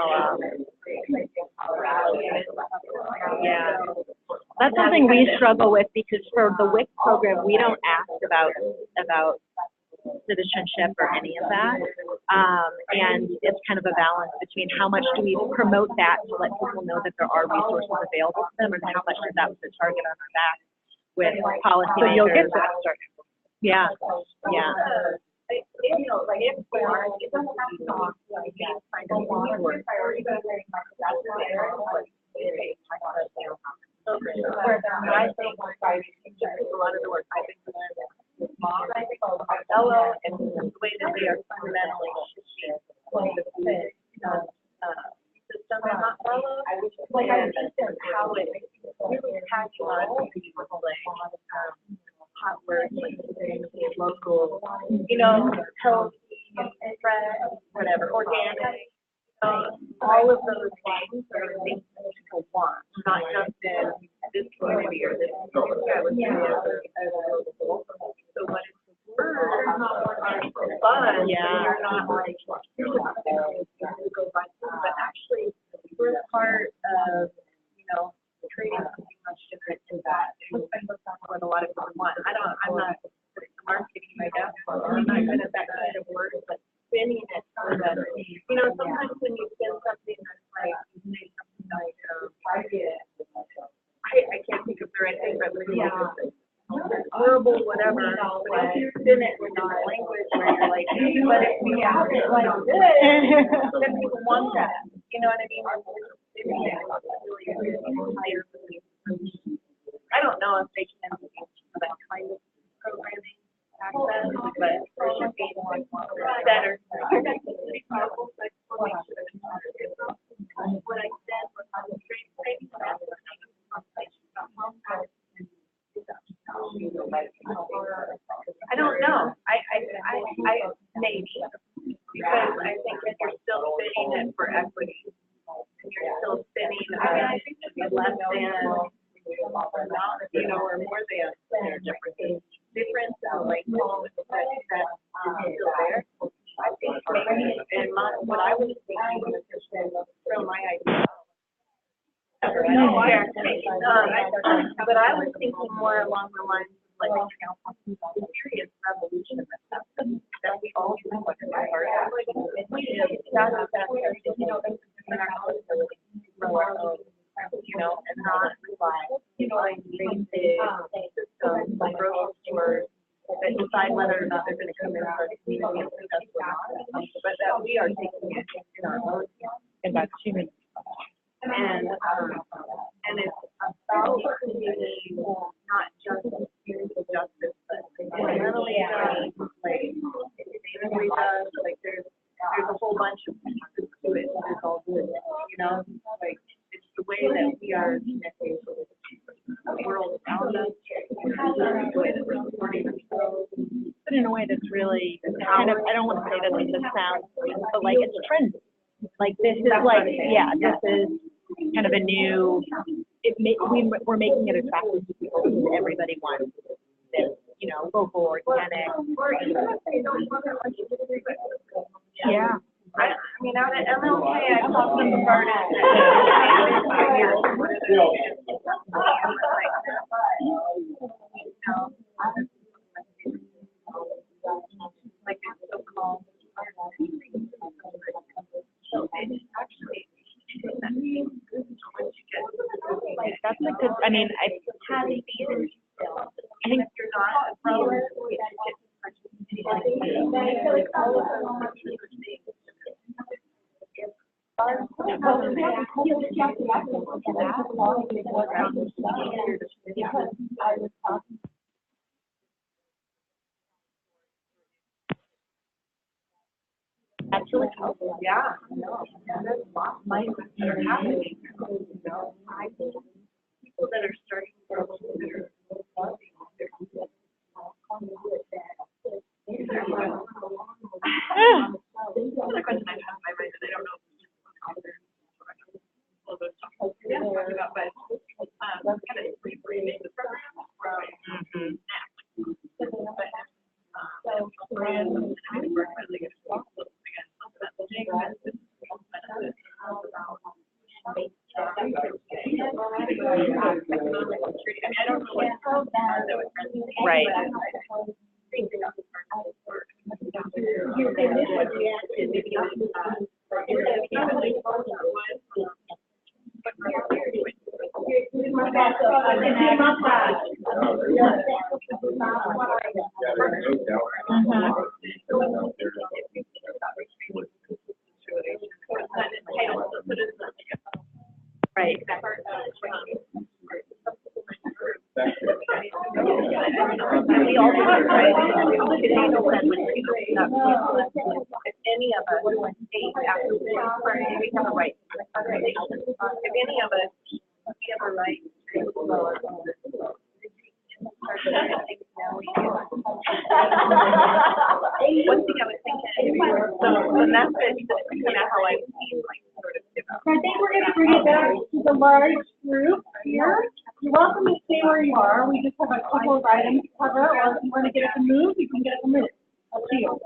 Yeah. That's something we struggle with because for the WIC program, we don't ask about citizenship or any of that. And it's kind of a balance between how much do we promote that to let people know that there are resources available to them and how much of that was a target on our back with policy. So you'll get that. Yeah, yeah. You know, like if we are, it doesn't have to talk, like, find a word. So, I think a lot of the work I've been doing with mom, I think, Ella, and the way that they are fundamentally shifting the system and not follow. Like, I think how it really impacts a lot of people, like, hot words, like, local, you know, healthy, fresh, whatever, organic. All of those things are things that people want, not just in this community or So what is fun, you're not like, go by, but actually, we're part of, creating something much different than that. What a lot of people want. I'm not marketing my desk, I'm not good at that kind of work, but spinning it so that, sometimes when you spin something that's like, you say something like, I can't think of the right thing, but verbal, whatever, but if you spin it in a language where you're like, but if we have it like this, then people want that, you know what I mean? I don't know if they can do that kind of programming access, but it should be better. What I said was on the training I don't know. I maybe, because I think that you're still spinning it for equity. And you're still spinning, I think it should be less than, or more than, they're different. Difference, like, that's still there. I think maybe, and what I was thinking was just throw my idea. But I was thinking more along the lines of like serious revolution that we all do what we are. And not rely on basic systems like grocery stores that decide whether or not they're going to come in our community and think us or not, but that we are taking it in our own hands. And that's human. And it's about creating not just experiential justice, but mentally, like, like there's a whole bunch of pieces to it that is all good, like it's the way that we are connecting to the world around us, the way that we're supporting ourselves. But in a way that's really kind of, I don't want to say this in the sound, but like it's trendy. Like this is like, this is kind of a new, we're making it attractive to people because everybody wants this, local, organic. Yeah. I mean, out at MLK, I talked to the garden. Like it's so calm. So it's actually like that's a good. I mean, I think you're not a grower. That's really helpful. Yeah. There's lots of things that are happening. I think people that are starting to consider another question I have in my mind, and I don't know if all those topics we're talking about, but kind of reframing the program from right. Right. And we all have, right? If any of us, we have a right. If any of us, we have a right to one thing I was thinking, so the message that kind of how I see, like, sort of. I think we're going to bring it back to the large group here. You're welcome to stay where you are. We just have a couple of items to cover, or if you want to get up and move, you can get up and move. Up to you.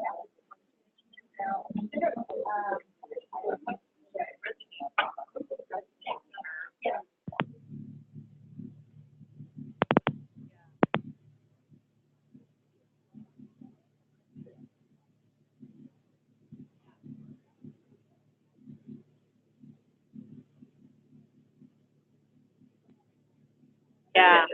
Yeah.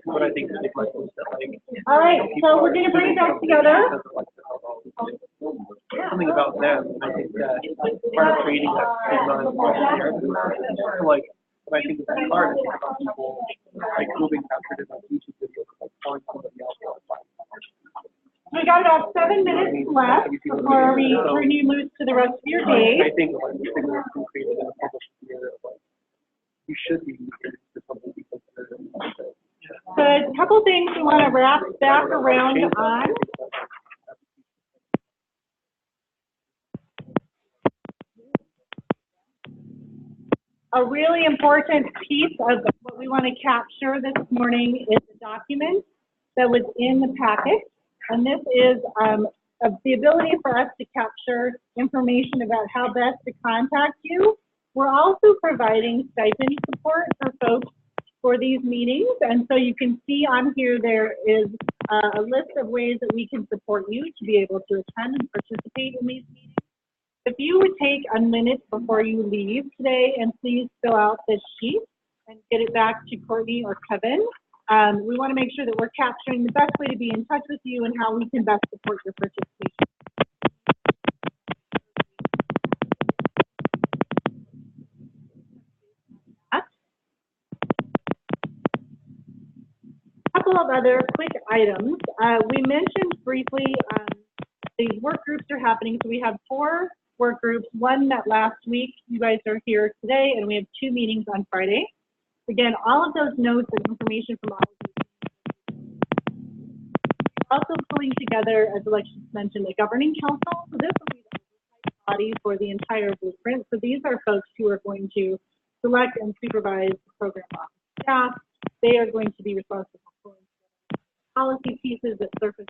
What I think is my is that like. All right, so we're going to bring it back together. Something about them, I think that part of creating that stigma and like, when I think it's hard to think about people, like, who being captured in like YouTube videos, like, calling somebody else. We got about 7 minutes left before we turn you loose to the rest of your day. I think like stigma is created in a public sphere, like, you should be here for something to be considered. So a couple things we want to wrap back around on. A really important piece of what we want to capture this morning is the document that was in the packet. And this is the ability for us to capture information about how best to contact you. We're also providing stipend support for folks for these meetings. And so you can see on here there is a list of ways that we can support you to be able to attend and participate in these meetings. If you would take a minute before you leave today and please fill out this sheet and get it back to Courtney or Kevin. We want to make sure that we're capturing the best way to be in touch with you and how we can best support your participation. A couple of other quick items. We mentioned briefly these work groups are happening. So we have 4 work groups. One met last week. You guys are here today, and we have 2 meetings on Friday. Again, all of those notes and information from all of these. Also pulling together, as Alexis mentioned, a governing council. So this will be the body for the entire blueprint. So these are folks who are going to select and supervise the program office staff. They are going to be responsible for policy pieces that surface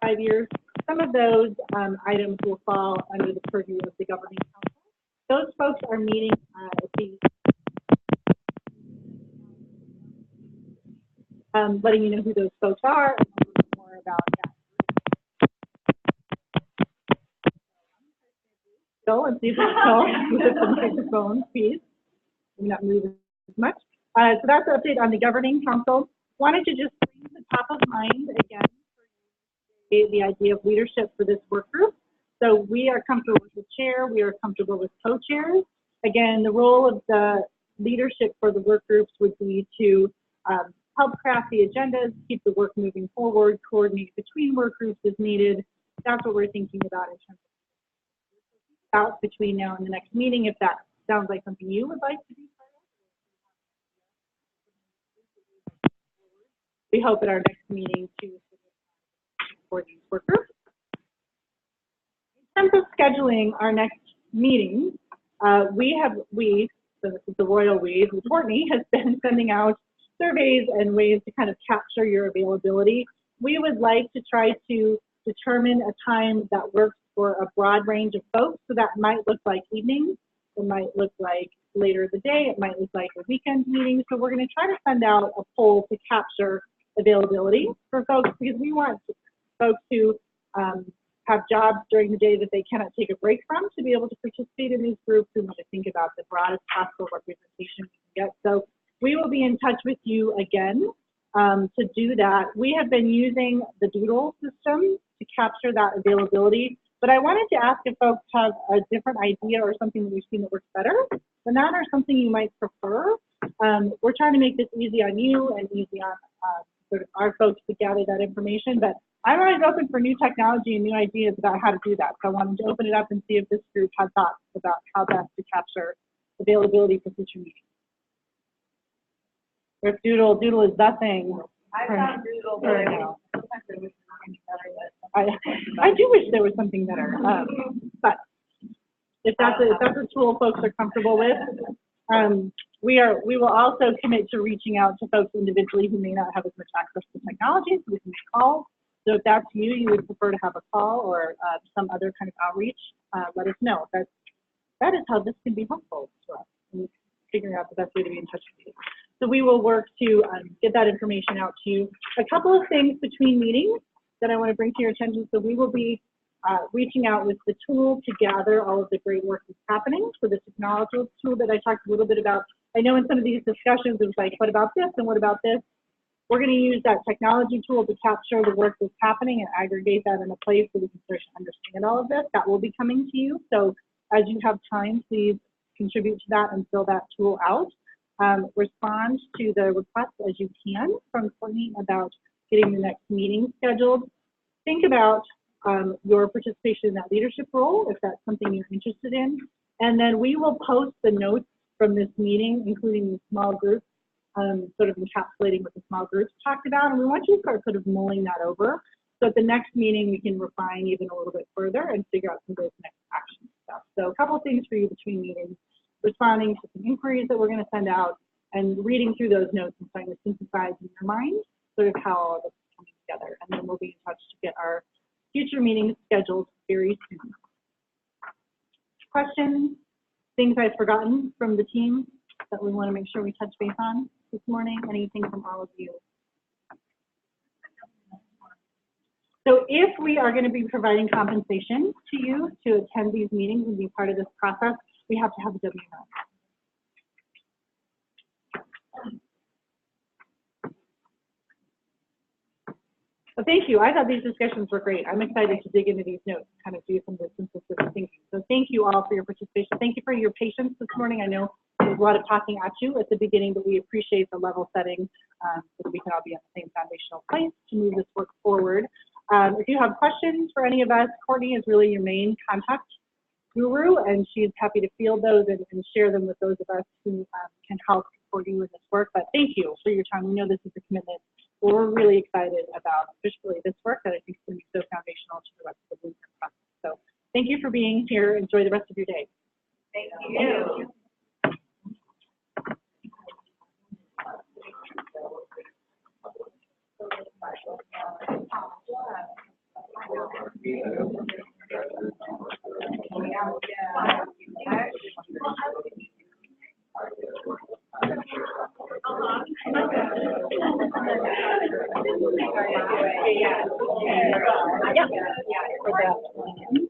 5 years. Some of those items will fall under the purview of the governing council. Those folks are meeting letting you know who those folks are and a little more about that. Go and see if it's still with some microphones, please. I'm not moving as much. So that's an update on the governing council. Wanted to just bring to the top of mind again the idea of leadership for this work group. So we are comfortable with the chair, we are comfortable with co-chairs. Again, the role of the leadership for the work groups would be to help craft the agendas, keep the work moving forward, coordinate between work groups as needed. That's what we're thinking about in terms of out between now and the next meeting, if that sounds like something you would like to be part of. We hope at our next meeting to for these work groups. In terms of scheduling our next meeting, so this is the royal we, Courtney has been sending out surveys and ways to kind of capture your availability. We would like to try to determine a time that works for a broad range of folks. So that might look like evenings, it might look like later in the day, it might look like a weekend meeting. So we're going to try to send out a poll to capture availability for folks because we want folks who have jobs during the day that they cannot take a break from to be able to participate in these groups. We want to think about the broadest possible representation we can get. So we will be in touch with you again to do that. We have been using the Doodle system to capture that availability, but I wanted to ask if folks have a different idea or something that we've seen that works better than that, or something you might prefer. We're trying to make this easy on you and easy on sort of our folks to gather that information, but I'm always open for new technology and new ideas about how to do that. So I wanted to open it up and see if this group had thoughts about how best to capture availability for future meetings. Or if Doodle is the thing. I found Doodle, but I do wish there was something better, but if that's a tool folks are comfortable with, we will also commit to reaching out to folks individually who may not have as much access to technology, so we can make calls. So if that's you, you would prefer to have a call or some other kind of outreach, let us know. That is how this can be helpful to us in figuring out the best way to be in touch with you. So we will work to get that information out to you. A couple of things between meetings that I want to bring to your attention. So we will be reaching out with the tool to gather all of the great work that's happening. So the technology tool that I talked a little bit about, I know in some of these discussions it was like, what about this and what about this? We're going to use that technology tool to capture the work that's happening and aggregate that in a place so we can start to understand all of this. That will be coming to you. So as you have time, please contribute to that and fill that tool out. Respond to the request as you can from Courtney about getting the next meeting scheduled. Think about your participation in that leadership role, if that's something you're interested in. And then we will post the notes from this meeting, including the small groups, sort of encapsulating what the small groups talked about. And we want you to start sort of mulling that over. So at the next meeting, we can refine even a little bit further and figure out some of those next action stuff. So a couple of things for you between meetings: responding to some inquiries that we're going to send out and reading through those notes and trying to synthesize in your mind sort of how all of this is coming together. And then we'll be in touch to get our future meetings scheduled very soon. Questions, things I've forgotten from the team that we want to make sure we touch base on this morning? Anything from all of you? So if we are going to be providing compensation to you to attend these meetings and be part of this process, we have to have a W-9. So thank you. I thought these discussions were great. I'm excited to dig into these notes, kind of do some of the synthesis thinking. So thank you all for your participation. Thank you for your patience this morning. I know there's a lot of talking at you at the beginning, but we appreciate the level setting so that we can all be on the same foundational place to move this work forward. If you have questions for any of us, Courtney is really your main contact guru, and she's happy to field those and share them with those of us who can help support you in this work. But thank you for your time. We know this is a commitment. We're really excited about officially this work that I think is going to be so foundational to the rest of the blueprint process. So thank you for being here. Enjoy the rest of your day. Thank you. Yeah.